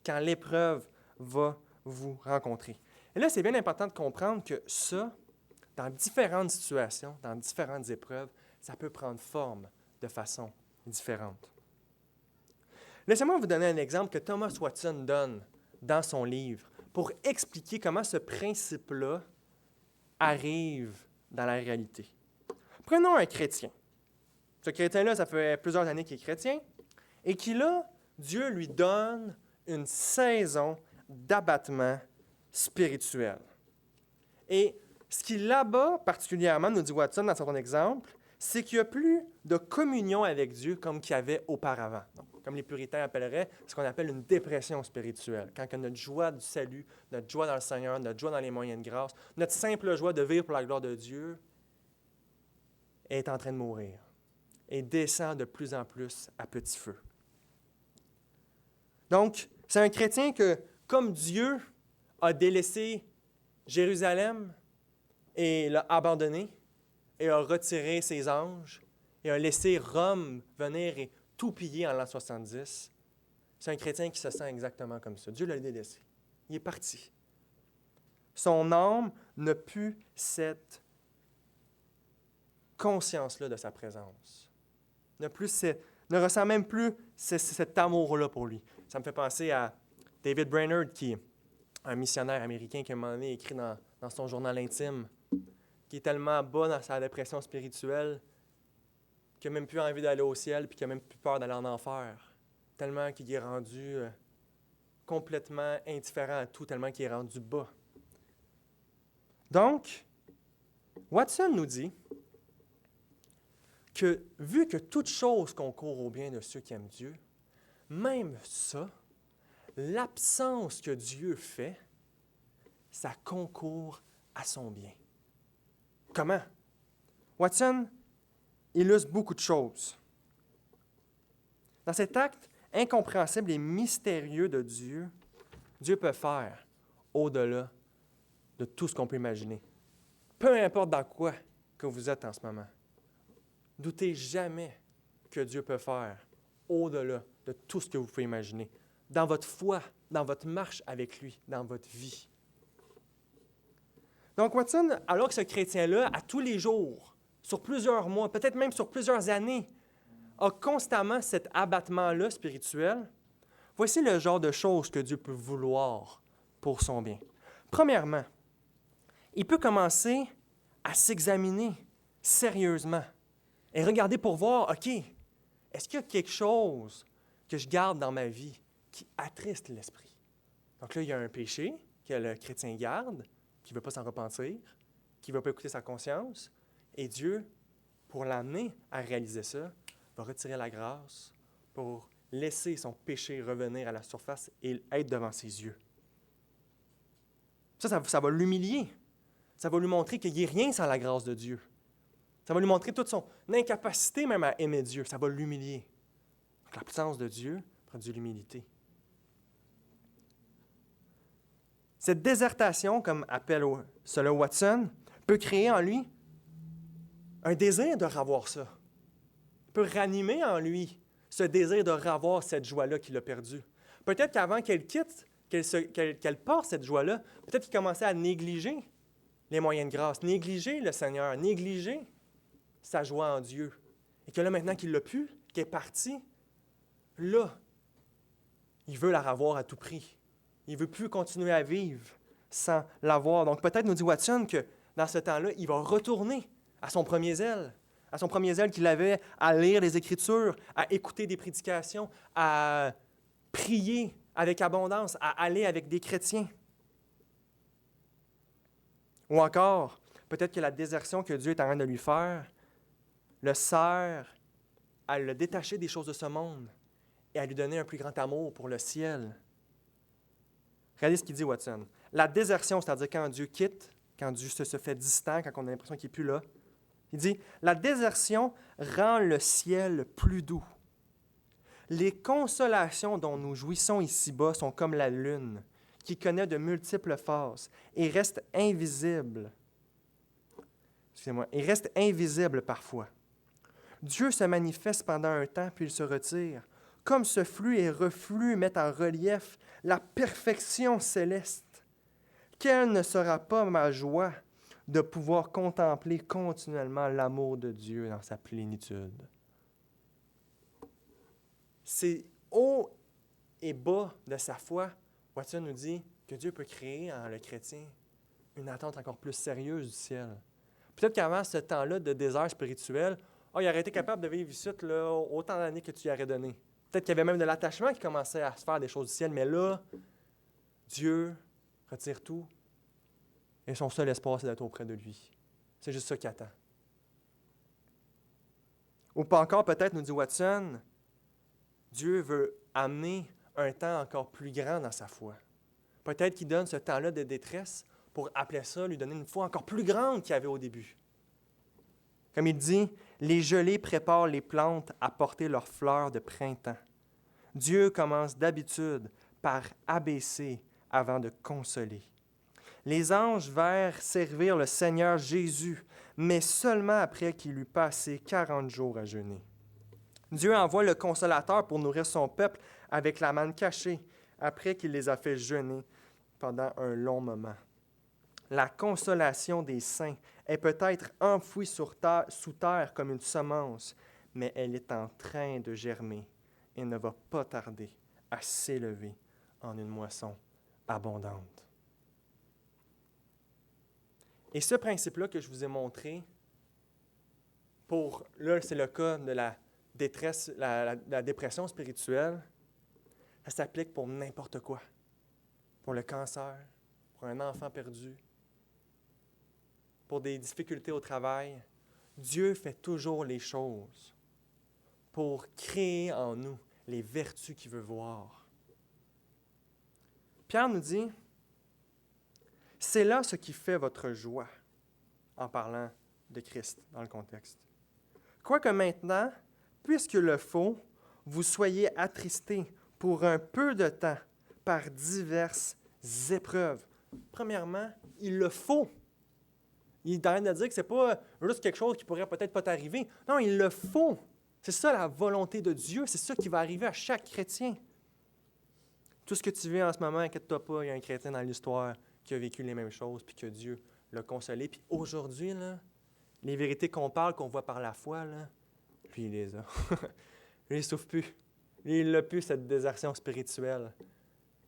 quand l'épreuve va vous rencontrer. Et là, c'est bien important de comprendre que ça, dans différentes situations, dans différentes épreuves, ça peut prendre forme de façon différente. Laissez-moi vous donner un exemple que Thomas Watson donne dans son livre pour expliquer comment ce principe-là arrive dans la réalité. Prenons un chrétien. Ce chrétien-là, ça fait plusieurs années qu'il est chrétien et qui, là, Dieu lui donne une saison d'abattement spirituel. Et ce qui là-bas, particulièrement, nous dit Watson dans son exemple, c'est qu'il n'y a plus de communion avec Dieu comme qu'il y avait auparavant. Donc, comme les puritains appelleraient, ce qu'on appelle une dépression spirituelle. Quand notre joie du salut, notre joie dans le Seigneur, notre joie dans les moyens de grâce, notre simple joie de vivre pour la gloire de Dieu est en train de mourir et descend de plus en plus à petit feu. Donc, c'est un chrétien que, comme Dieu a délaissé Jérusalem et l'a abandonné et a retiré ses anges et a laissé Rome venir et tout piller en l'an 70, c'est un chrétien qui se sent exactement comme ça. Dieu l'a délaissé. Il est parti. Son âme n'a plus cette conscience-là de sa présence. Ne ressent même plus cet amour-là pour lui. Ça me fait penser à David Brainerd, qui est un missionnaire américain qui, à un moment donné, écrit dans son journal intime, qui est tellement bas dans sa dépression spirituelle qu'il n'a même plus envie d'aller au ciel puis qu'il n'a même plus peur d'aller en enfer. Tellement qu'il est rendu complètement indifférent à tout, tellement qu'il est rendu bas. Donc, Watson nous dit que, vu que toute chose concourt au bien de ceux qui aiment Dieu, même ça, l'absence que Dieu fait, ça concourt à son bien. Comment? Watson illustre beaucoup de choses. Dans cet acte incompréhensible et mystérieux de Dieu, Dieu peut faire au-delà de tout ce qu'on peut imaginer. Peu importe dans quoi que vous êtes en ce moment. Doutez jamais que Dieu peut faire au-delà de tout ce que vous pouvez imaginer. Dans votre foi, dans votre marche avec lui, dans votre vie. Donc Watson, alors que ce chrétien-là, à tous les jours, sur plusieurs mois, peut-être même sur plusieurs années, a constamment cet abattement-là spirituel, voici le genre de choses que Dieu peut vouloir pour son bien. Premièrement, il peut commencer à s'examiner sérieusement et regarder pour voir, OK, est-ce qu'il y a quelque chose que je garde dans ma vie qui attriste l'esprit? Donc là, il y a un péché que le chrétien garde, qui ne veut pas s'en repentir, qui ne veut pas écouter sa conscience, et Dieu, pour l'amener à réaliser ça, va retirer la grâce pour laisser son péché revenir à la surface et être devant ses yeux. Ça va l'humilier. Ça va lui montrer qu'il n'est rien sans la grâce de Dieu. Ça va lui montrer toute son incapacité même à aimer Dieu. Ça va l'humilier. Donc, l'absence de Dieu produit l'humilité. Cette désertation, comme appelle cela Watson, peut créer en lui un désir de revoir ça. Peut ranimer en lui ce désir de revoir cette joie-là qu'il a perdue. Peut-être qu'avant qu'elle quitte, qu'elle porte cette joie-là, peut-être qu'il commençait à négliger les moyens de grâce, négliger le Seigneur, négliger sa joie en Dieu. Et que là, maintenant qu'il l'a pu, qu'il est parti, là, il veut la revoir à tout prix. Il ne veut plus continuer à vivre sans l'avoir. Donc peut-être, nous dit Watson, que dans ce temps-là, il va retourner à son premier zèle qu'il avait à lire les Écritures, à écouter des prédications, à prier avec abondance, à aller avec des chrétiens. Ou encore, peut-être que la désertion que Dieu est en train de lui faire le sert à le détacher des choses de ce monde et à lui donner un plus grand amour pour le ciel. Regardez ce qu'il dit, Watson. La désertion, c'est-à-dire quand Dieu quitte, quand Dieu se fait distant, quand on a l'impression qu'il n'est plus là, il dit, la désertion rend le ciel plus doux. Les consolations dont nous jouissons ici-bas sont comme la lune, qui connaît de multiples phases et reste invisible. Et reste invisible parfois. Dieu se manifeste pendant un temps, puis il se retire. Comme ce flux et reflux mettent en relief la perfection céleste. Quelle ne sera pas ma joie de pouvoir contempler continuellement l'amour de Dieu dans sa plénitude? C'est haut et bas de sa foi, Watson nous dit que Dieu peut créer en le chrétien une attente encore plus sérieuse du ciel. Peut-être qu'avant ce temps-là de désert spirituel, il aurait été capable de vivre ici là, autant d'années que tu lui aurais donné. Peut-être qu'il y avait même de l'attachement qui commençait à se faire des choses du ciel, mais là, Dieu retire tout et son seul espoir, c'est d'être auprès de lui. C'est juste ça qu'il attend. Ou pas encore, peut-être, nous dit Watson, Dieu veut amener un temps encore plus grand dans sa foi. Peut-être qu'il donne ce temps-là de détresse pour appeler ça, lui donner une foi encore plus grande qu'il y avait au début. Comme il dit, les gelées préparent les plantes à porter leurs fleurs de printemps. Dieu commence d'habitude par abaisser avant de consoler. Les anges vinrent servir le Seigneur Jésus, mais seulement après qu'il eut passé 40 jours à jeûner. Dieu envoie le consolateur pour nourrir son peuple avec la manne cachée, après qu'il les a fait jeûner pendant un long moment. La consolation des saints est peut-être enfouie sous terre comme une semence, mais elle est en train de germer et ne va pas tarder à s'élever en une moisson abondante. Et ce principe-là que je vous ai montré, là, c'est le cas de la détresse, la dépression spirituelle, ça s'applique pour n'importe quoi. Pour le cancer, pour un enfant perdu, pour des difficultés au travail. Dieu fait toujours les choses pour créer en nous les vertus qu'il veut voir. Pierre nous dit, c'est là ce qui fait votre joie, en parlant de Christ dans le contexte. Quoique maintenant, puisque le faut, vous soyez attristés pour un peu de temps par diverses épreuves. Premièrement, il le faut. Il est en train de dire que ce n'est pas juste quelque chose qui pourrait peut-être pas t'arriver. Non, il le faut. C'est ça la volonté de Dieu. C'est ça qui va arriver à chaque chrétien. Tout ce que tu vis en ce moment, inquiète-toi pas, il y a un chrétien dans l'histoire qui a vécu les mêmes choses, puis que Dieu l'a consolé. Puis aujourd'hui, là, les vérités qu'on parle, qu'on voit par la foi, là, lui, il les a. Lui, il ne souffre plus. Lui, il n'a plus cette désertion spirituelle.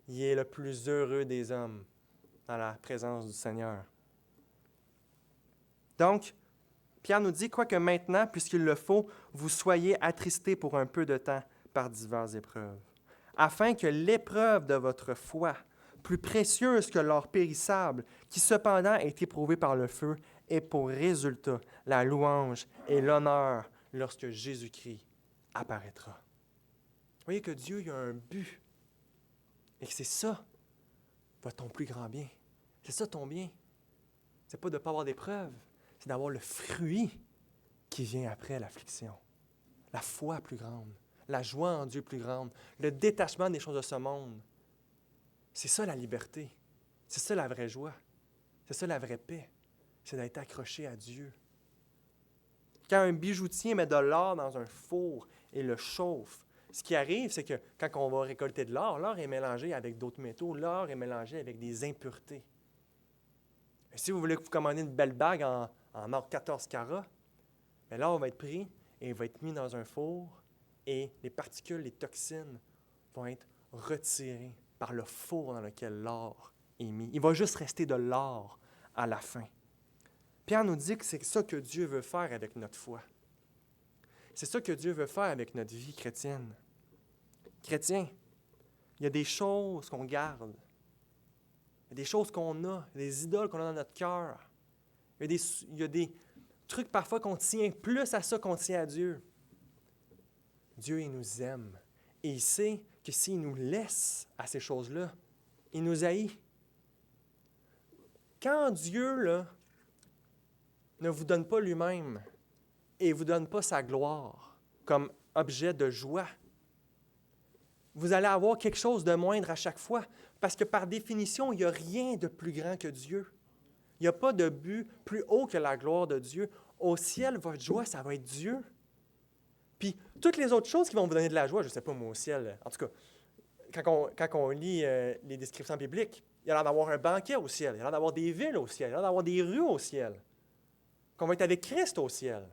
Il est le plus heureux des hommes dans la présence du Seigneur. Donc, Pierre nous dit, quoique maintenant, puisqu'il le faut, vous soyez attristés pour un peu de temps par diverses épreuves, afin que l'épreuve de votre foi, plus précieuse que l'or périssable, qui cependant est éprouvée par le feu, ait pour résultat la louange et l'honneur lorsque Jésus-Christ apparaîtra. Voyez que Dieu il a un but. Et que c'est ça, ton plus grand bien. C'est ça ton bien. C'est pas de ne pas avoir d'épreuves, c'est d'avoir le fruit qui vient après l'affliction. La foi plus grande, la joie en Dieu plus grande, le détachement des choses de ce monde. C'est ça la liberté. C'est ça la vraie joie. C'est ça la vraie paix. C'est d'être accroché à Dieu. Quand un bijoutier met de l'or dans un four et le chauffe, ce qui arrive, c'est que quand on va récolter de l'or, l'or est mélangé avec d'autres métaux, l'or est mélangé avec des impuretés. Et si vous voulez que vous commandiez une belle bague en or 14 carats, bien l'or va être pris et il va être mis dans un four et les particules, les toxines vont être retirées par le four dans lequel l'or est mis. Il va juste rester de l'or à la fin. Pierre nous dit que c'est ça que Dieu veut faire avec notre foi. C'est ça que Dieu veut faire avec notre vie chrétienne. Chrétien, il y a des choses qu'on garde. Il y a des choses qu'on a, des idoles qu'on a dans notre cœur. Il y a des trucs parfois qu'on tient plus à ça qu'on tient à Dieu. Dieu, il nous aime. Et il sait que s'il nous laisse à ces choses-là, il nous haït. Quand Dieu là, ne vous donne pas lui-même et ne vous donne pas sa gloire comme objet de joie, vous allez avoir quelque chose de moindre à chaque fois, parce que par définition, il n'y a rien de plus grand que Dieu. Il n'y a pas de but plus haut que la gloire de Dieu. Au ciel, votre joie, ça va être Dieu. Puis toutes les autres choses qui vont vous donner de la joie, je ne sais pas moi au ciel, en tout cas, quand on lit les descriptions bibliques, il y a l'air d'avoir un banquet au ciel, il y a l'air d'avoir des villes au ciel, il y a l'air d'avoir des rues au ciel, qu'on va être avec Christ au ciel.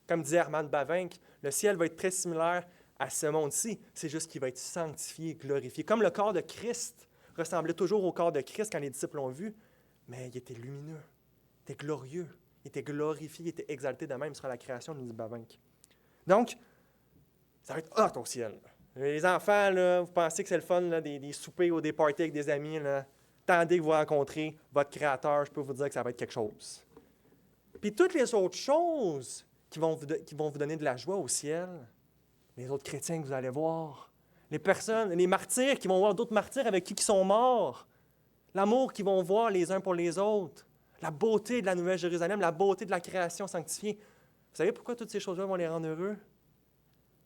Comme disait Armand Bavinck, le ciel va être très similaire à ce monde-ci, c'est juste qu'il va être sanctifié, glorifié. Comme le corps de Christ ressemblait toujours au corps de Christ quand les disciples l'ont vu, mais il était lumineux, il était glorieux, il était glorifié, il était exalté de même sur la création, nous dit Bavinck. Donc, ça va être hot au ciel. Les enfants, là, vous pensez que c'est le fun, là, des soupers ou des parties avec des amis, là. Tandis que vous rencontrez votre Créateur, je peux vous dire que ça va être quelque chose. Puis toutes les autres choses qui vont vous donner de la joie au ciel, les autres chrétiens que vous allez voir, les personnes, les martyrs qui vont voir d'autres martyrs avec qui sont morts, l'amour qu'ils vont voir les uns pour les autres, la beauté de la Nouvelle Jérusalem, la beauté de la création sanctifiée. Vous savez pourquoi toutes ces choses-là vont les rendre heureux?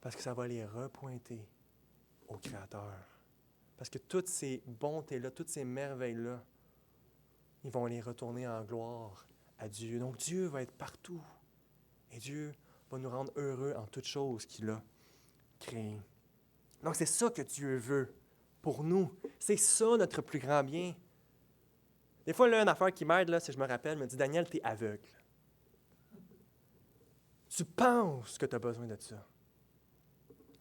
Parce que ça va les repointer au Créateur. Parce que toutes ces bontés-là, toutes ces merveilles-là, ils vont les retourner en gloire à Dieu. Donc Dieu va être partout. Et Dieu va nous rendre heureux en toutes choses qu'il a créées. Donc c'est ça que Dieu veut pour nous. C'est ça notre plus grand bien. Des fois, là, une affaire qui m'aide, là, si je me rappelle, me dit « Daniel, tu es aveugle. Tu penses que tu as besoin de ça.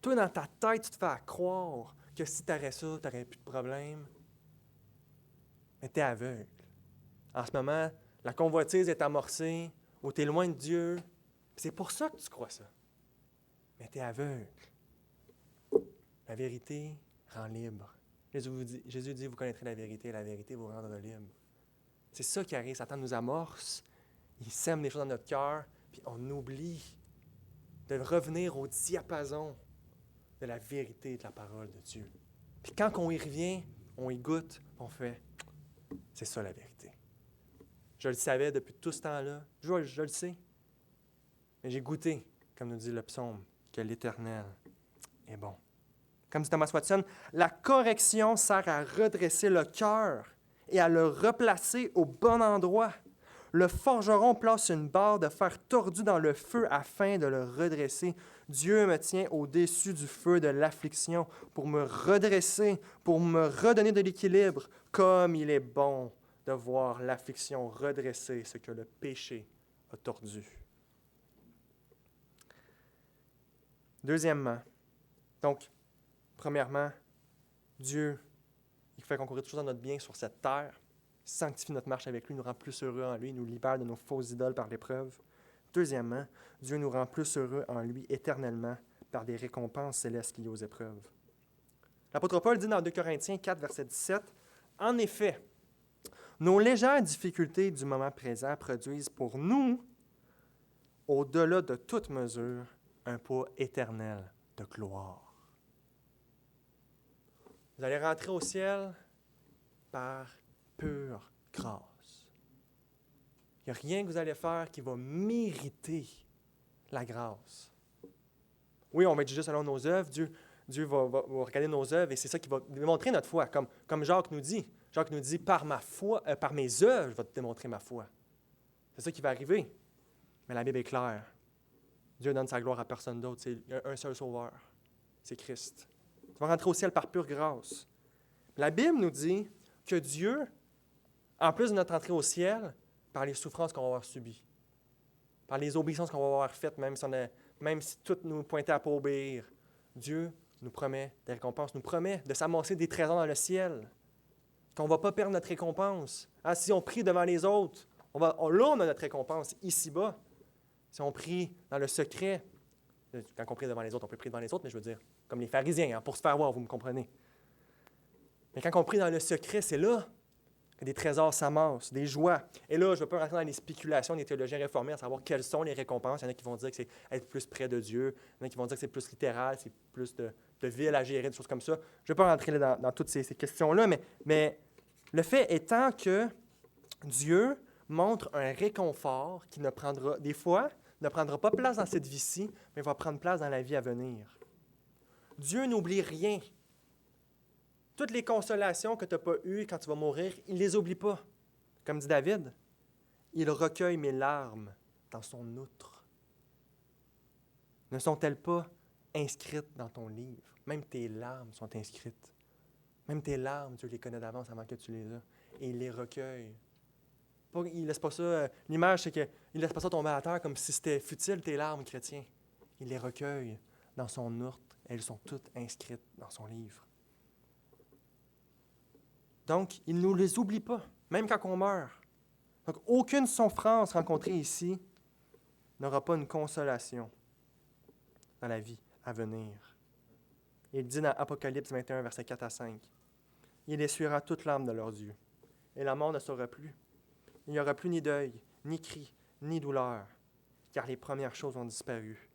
Toi, dans ta tête, tu te fais croire que si tu aurais ça, tu n'aurais plus de problème. Mais tu es aveugle. En ce moment, la convoitise est amorcée, ou tu es loin de Dieu. C'est pour ça que tu crois ça. Mais tu es aveugle. La vérité rend libre. Jésus dit, vous connaîtrez la vérité vous rendra libre. C'est ça qui arrive. Satan nous amorce, il sème des choses dans notre cœur, puis on oublie de revenir au diapason de la vérité de la parole de Dieu. Puis quand on y revient, on y goûte, on fait, c'est ça la vérité. Je le savais depuis tout ce temps-là, je le sais, mais j'ai goûté, comme nous dit le psaume, que l'Éternel est bon. Comme dit Thomas Watson, la correction sert à redresser le cœur et à le replacer au bon endroit. Le forgeron place une barre de fer tordu dans le feu afin de le redresser. Dieu me tient au-dessus du feu de l'affliction pour me redresser, pour me redonner de l'équilibre, comme il est bon de voir l'affliction redresser ce que le péché a tordu. Deuxièmement, donc, premièrement, Dieu, il fait concourir toutes choses dans notre bien sur cette terre, sanctifie notre marche avec lui, nous rend plus heureux en lui, nous libère de nos fausses idoles par l'épreuve. Deuxièmement, Dieu nous rend plus heureux en lui éternellement par des récompenses célestes liées aux épreuves. L'apôtre Paul dit dans 2 Corinthiens 4, verset 17, « En effet, nos légères difficultés du moment présent produisent pour nous, au-delà de toute mesure, un poids éternel de gloire. » Vous allez rentrer au ciel par pure grâce. Il n'y a rien que vous allez faire qui va mériter la grâce. Oui, on va être jugé selon nos œuvres. Dieu va regarder nos œuvres et c'est ça qui va démontrer notre foi. Comme Jacques nous dit. Jacques nous dit, par ma foi, par mes œuvres, je vais te démontrer ma foi. C'est ça qui va arriver. Mais la Bible est claire. Dieu donne sa gloire à personne d'autre. Il y a un seul sauveur. C'est Christ. Tu vas rentrer au ciel par pure grâce. La Bible nous dit que Dieu, en plus de notre entrée au ciel, par les souffrances qu'on va avoir subies, par les obéissances qu'on va avoir faites, même si tout nous pointait à ne pas obéir, Dieu nous promet des récompenses, nous promet de s'amasser des trésors dans le ciel, qu'on ne va pas perdre notre récompense. Ah, si on prie devant les autres, là, on a notre récompense ici-bas. Si on prie dans le secret, quand on prie devant les autres, on peut prier devant les autres, mais je veux dire, comme les pharisiens, pour se faire voir, vous me comprenez. Mais quand on prie dans le secret, c'est là que des trésors s'amassent, des joies. Et là, je ne veux pas rentrer dans les spéculations des théologiens réformés à savoir quelles sont les récompenses. Il y en a qui vont dire que c'est être plus près de Dieu. Il y en a qui vont dire que c'est plus littéral, c'est plus de villes à gérer, des choses comme ça. Je ne vais pas rentrer dans toutes ces questions-là, mais le fait étant que Dieu montre un réconfort qui ne prendra, des fois, ne prendra pas place dans cette vie-ci, mais va prendre place dans la vie à venir. Dieu n'oublie rien. Toutes les consolations que tu n'as pas eues quand tu vas mourir, il ne les oublie pas. Comme dit David, il recueille mes larmes dans son outre. Ne sont-elles pas inscrites dans ton livre? Même tes larmes sont inscrites. Même tes larmes, Dieu les connaît d'avance avant que tu les aies. Et il les recueille. Il ne laisse pas ça, l'image, c'est qu'il ne laisse pas ça tomber à terre comme si c'était futile, tes larmes, chrétien. Il les recueille dans son outre. Elles sont toutes inscrites dans son livre. Donc, il ne nous les oublie pas, même quand on meurt. Donc, aucune souffrance rencontrée ici n'aura pas une consolation dans la vie à venir. Il dit dans Apocalypse 21, versets 4 à 5, « Il essuiera toute larme de leurs yeux, et la mort ne sera plus. Il n'y aura plus ni deuil, ni cri, ni douleur, car les premières choses ont disparu.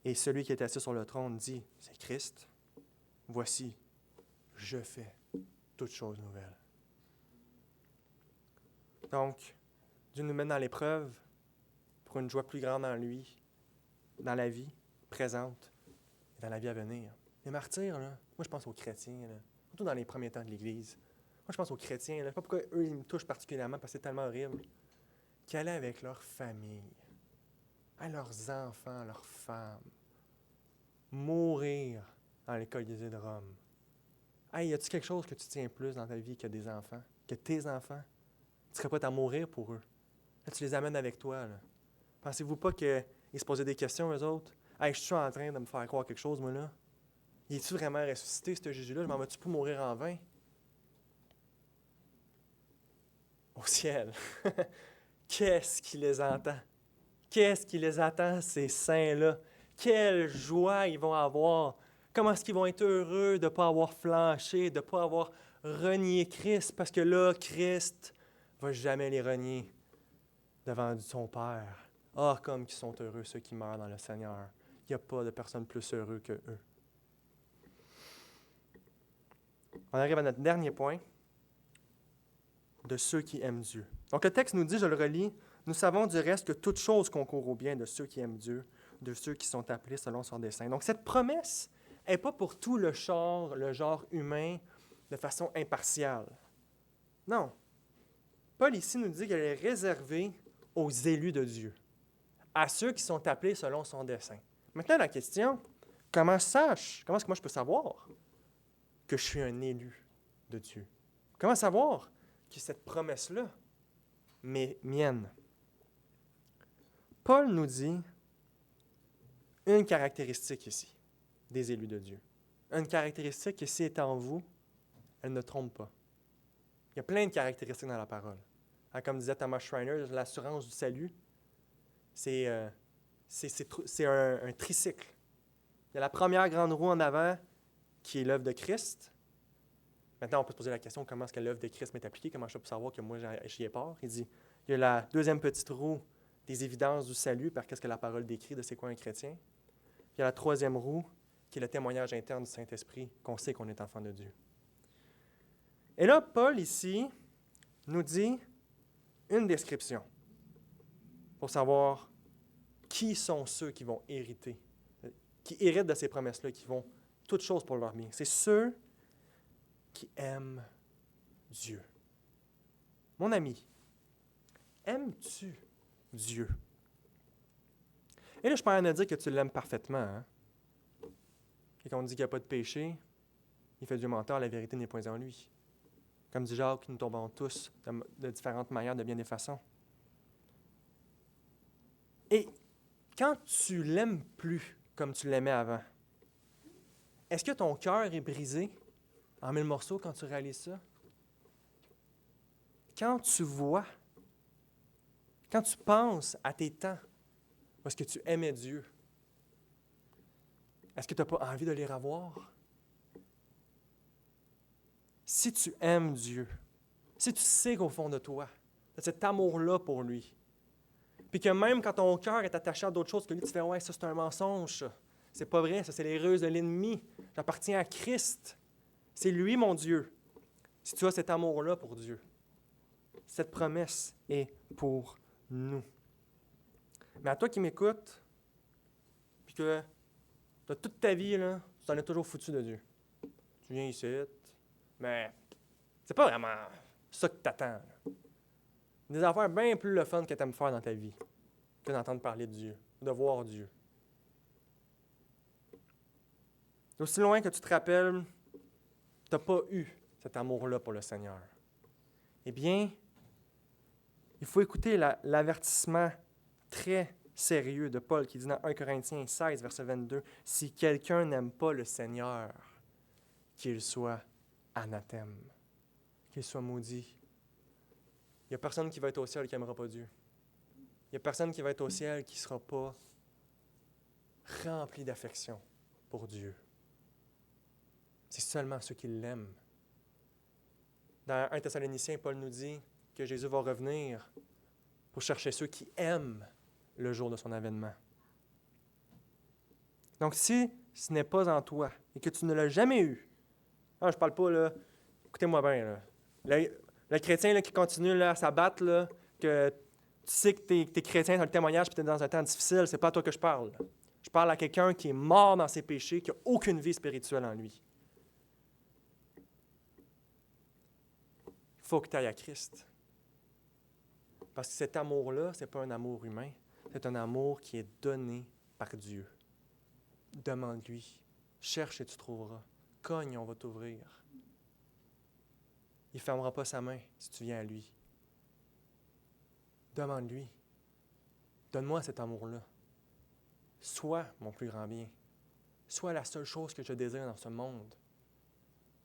Et celui qui est assis sur le trône dit, « C'est Christ, voici, je fais toutes choses nouvelles. » Donc, Dieu nous mène dans l'épreuve pour une joie plus grande en lui, dans la vie présente et dans la vie à venir. Les martyrs, là, moi je pense aux chrétiens, là, surtout dans les premiers temps de l'Église. Moi je pense aux chrétiens, là, je ne sais pas pourquoi eux ils me touchent particulièrement parce que c'est tellement horrible, qui allaient avec leur famille, leurs enfants, leurs femmes, mourir dans les Colisées de Rome. Hey, y a-t-il quelque chose que tu tiens plus dans ta vie que des enfants, que tes enfants? Tu serais prêt à mourir pour eux. Là, tu les amènes avec toi. Là. Pensez-vous pas qu'ils se posaient des questions, eux autres? Hey, je suis en train de me faire croire quelque chose, moi, là? Il est-tu vraiment ressuscité, ce Jésus-là? Je m'en vais-tu pour mourir en vain? Au ciel. Qu'est-ce qui les entend? Qu'est-ce qui les attend, ces saints-là? Quelle joie ils vont avoir! Comment est-ce qu'ils vont être heureux de ne pas avoir flanché, de ne pas avoir renié Christ? Parce que là, Christ ne va jamais les renier devant son Père. Ah, comme ils sont heureux, ceux qui meurent dans le Seigneur. Il n'y a pas de personne plus heureux que eux. On arrive à notre dernier point, de ceux qui aiment Dieu. Donc le texte nous dit, je le relis, « Nous savons du reste que toute chose concourt au bien de ceux qui aiment Dieu, de ceux qui sont appelés selon son dessein. » Donc cette promesse n'est pas pour tout le genre humain de façon impartiale. Non. Paul ici nous dit qu'elle est réservée aux élus de Dieu, à ceux qui sont appelés selon son dessein. Maintenant, la question, comment est-ce que moi je peux savoir que je suis un élu de Dieu? Comment savoir que cette promesse-là m'est mienne? Paul nous dit une caractéristique ici des élus de Dieu. Une caractéristique qui, si elle est en vous, elle ne trompe pas. Il y a plein de caractéristiques dans la parole. Comme disait Thomas Schreiner, l'assurance du salut, c'est un tricycle. Il y a la première grande roue en avant qui est l'œuvre de Christ. Maintenant, on peut se poser la question, comment est-ce que l'œuvre de Christ m'est appliquée? Comment je peux savoir que moi, j'y ai part? Il dit, il y a la deuxième petite roue des évidences du salut, par qu'est-ce que la parole décrit de c'est quoi un chrétien. Il y a la troisième roue qui est le témoignage interne du Saint-Esprit, qu'on sait qu'on est enfant de Dieu. Et là, Paul, ici, nous dit une description pour savoir qui sont ceux qui vont hériter, qui héritent de ces promesses-là, qui vont toutes choses pour leur bien. C'est ceux qui aiment Dieu. Mon ami, aimes-tu Dieu? Et là, je suis pas en train de dire que tu l'aimes parfaitement. Hein? Et qu'on dit qu'il n'y a pas de péché, il fait Dieu menteur, la vérité n'est point en lui. Comme dit Jacques, nous tombons tous de différentes manières, de bien des façons. Et quand tu l'aimes plus comme tu l'aimais avant, est-ce que ton cœur est brisé en mille morceaux quand tu réalises ça? Quand tu vois, quand tu penses à tes temps, parce que tu aimais Dieu, est-ce que tu n'as pas envie de les revoir? Si tu aimes Dieu, si tu sais qu'au fond de toi, tu as cet amour-là pour lui, puis que même quand ton cœur est attaché à d'autres choses que lui, tu fais « Ouais, ça c'est un mensonge, ça. C'est pas vrai, ça c'est les ruses de l'ennemi. J'appartiens à Christ. C'est lui mon Dieu. » Si tu as cet amour-là pour Dieu, cette promesse est pour nous. Mais à toi qui m'écoutes, puis que tu as toute ta vie, là, tu t'en es toujours foutu de Dieu. Tu viens ici, mais c'est pas vraiment ça que tu attends. Des affaires bien plus le fun que tu aimes faire dans ta vie que d'entendre parler de Dieu, de voir Dieu. Aussi loin que tu te rappelles, tu n'as pas eu cet amour-là pour le Seigneur. Eh bien, il faut écouter l'avertissement très sérieux de Paul qui dit dans 1 Corinthiens 16, verset 22, « Si quelqu'un n'aime pas le Seigneur, qu'il soit anathème, qu'il soit maudit. » Il n'y a personne qui va être au ciel qui n'aimera pas Dieu. Il n'y a personne qui va être au ciel qui ne sera pas rempli d'affection pour Dieu. C'est seulement ceux qui l'aiment. Dans 1 Thessaloniciens, Paul nous dit que Jésus va revenir pour chercher ceux qui aiment le jour de son avènement. Donc, si ce n'est pas en toi et que tu ne l'as jamais eu, je ne parle pas, là, écoutez-moi bien, là, le chrétien là, qui continue là, à s'abattre, là, que tu sais que tu es chrétien dans le témoignage et tu es dans un temps difficile, c'est pas à toi que je parle. Je parle à quelqu'un qui est mort dans ses péchés, qui n'a aucune vie spirituelle en lui. Il faut que tu ailles à Christ. Parce que cet amour-là, ce n'est pas un amour humain, c'est un amour qui est donné par Dieu. Demande-lui, cherche et tu trouveras, cogne, on va t'ouvrir. Il ne fermera pas sa main si tu viens à lui. Demande-lui, donne-moi cet amour-là. Sois mon plus grand bien. Sois la seule chose que je désire dans ce monde.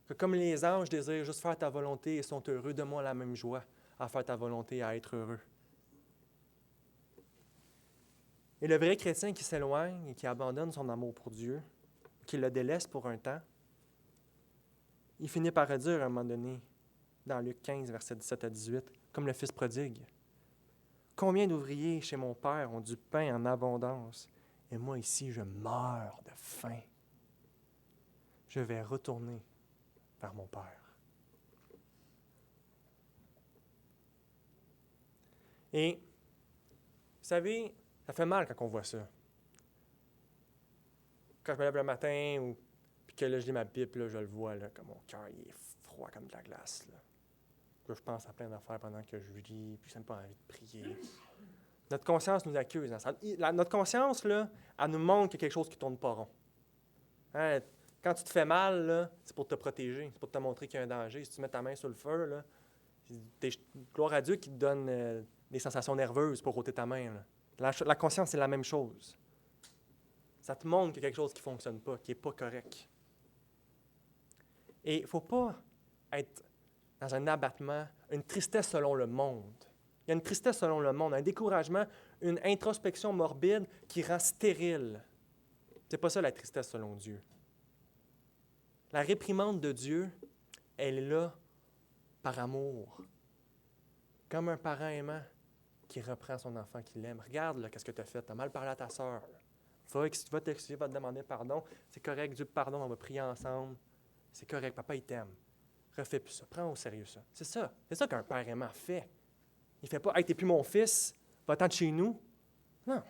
Que comme les anges désirent juste faire ta volonté et sont heureux, donne-moi la même joie à faire ta volonté et à être heureux. Et le vrai chrétien qui s'éloigne et qui abandonne son amour pour Dieu, qui le délaisse pour un temps, il finit par redire à un moment donné, dans Luc 15, versets 17 à 18, comme le fils prodigue. « Combien d'ouvriers chez mon père ont du pain en abondance, et moi ici je meurs de faim. Je vais retourner vers mon père. » Et, vous savez, ça fait mal quand on voit ça. Quand je me lève le matin, puis que là, je lis ma Bible, là, je le vois, là, comme mon cœur il est froid comme de la glace. Là. Là, je pense à plein d'affaires pendant que je lis, puis je n'ai pas envie de prier. Notre conscience nous accuse. Hein? Notre conscience, là, elle nous montre qu'il y a quelque chose qui ne tourne pas rond. Hein? Quand tu te fais mal, là, c'est pour te protéger, c'est pour te montrer qu'il y a un danger. Si tu mets ta main sur le feu, là, gloire à Dieu qui te donne des sensations nerveuses pour ôter ta main. Là. La conscience, c'est la même chose. Ça te montre qu'il y a quelque chose qui ne fonctionne pas, qui n'est pas correct. Et il ne faut pas être dans un abattement, une tristesse selon le monde. Il y a une tristesse selon le monde, un découragement, une introspection morbide qui rend stérile. Ce n'est pas ça la tristesse selon Dieu. La réprimande de Dieu, elle est là par amour. Comme un parent aimant qui reprend son enfant qu'il aime. Regarde, là, qu'est-ce que tu as fait. Tu as mal parlé à ta sœur. Va t'excuser, va te demander pardon. C'est correct, Dieu pardonne, on va prier ensemble. C'est correct, papa, il t'aime. Refais plus ça, prends au sérieux ça. C'est ça qu'un père aimant fait. Il ne fait pas « Hey, t'es plus mon fils, va-t'en de chez nous ». Non.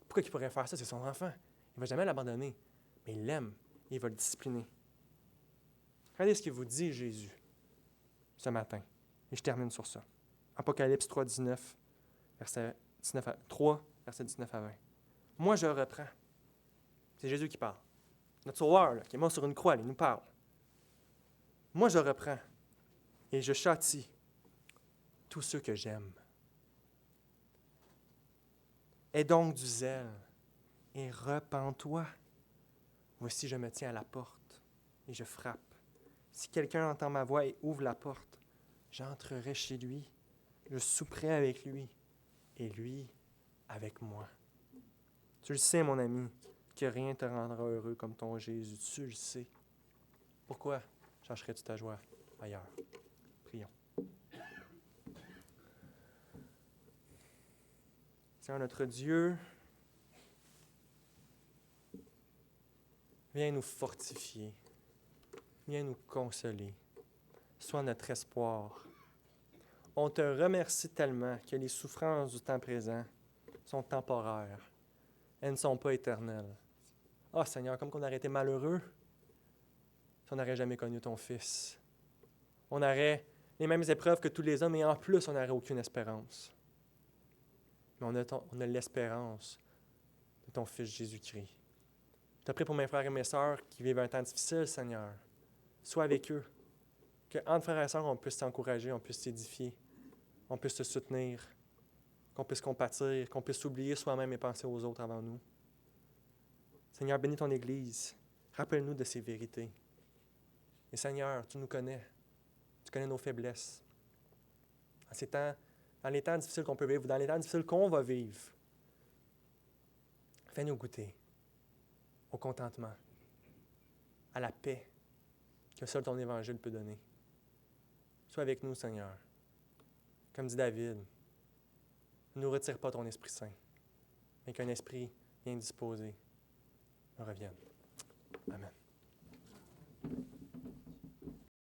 Pourquoi il pourrait faire ça? C'est son enfant. Il ne va jamais l'abandonner. Mais il l'aime et il va le discipliner. Regardez ce qu'il vous dit Jésus ce matin. Et je termine sur ça. Apocalypse 3, 19, verset 3, verset 19 à 20. Moi, je reprends. C'est Jésus qui parle. Notre sauveur, là, qui est mort sur une croix, il nous parle. Moi, je reprends et je châtie tous ceux que j'aime. Aie donc du zèle et repens-toi. Voici, je me tiens à la porte et je frappe. Si quelqu'un entend ma voix et ouvre la porte, j'entrerai chez lui, je souperai avec lui et lui avec moi. Tu le sais, mon ami, que rien ne te rendra heureux comme ton Jésus. Tu le sais. Pourquoi chercherais-tu ta joie ailleurs? Prions. Seigneur notre Dieu, viens nous fortifier, viens nous consoler, sois notre espoir. On te remercie tellement que les souffrances du temps présent sont temporaires, elles ne sont pas éternelles. Ah Seigneur, comme qu'on aurait été malheureux si on n'aurait jamais connu ton Fils. On aurait les mêmes épreuves que tous les hommes et en plus, on n'aurait aucune espérance. Mais on a l'espérance de ton Fils Jésus-Christ. Je te prie pour mes frères et mes sœurs qui vivent un temps difficile, Seigneur. Sois avec eux. Qu'entre frères et sœurs, on puisse t'encourager, on puisse t'édifier, on puisse te soutenir, qu'on puisse compatir, qu'on puisse oublier soi-même et penser aux autres avant nous. Seigneur, bénis ton Église. Rappelle-nous de ces vérités. Et Seigneur, tu nous connais. Tu connais nos faiblesses. Dans les temps difficiles qu'on peut vivre, dans les temps difficiles qu'on va vivre, fais-nous goûter au contentement, à la paix que seul ton Évangile peut donner. Sois avec nous, Seigneur. Comme dit David, ne nous retire pas ton Esprit Saint, mais qu'un esprit bien disposé nous revienne. Amen.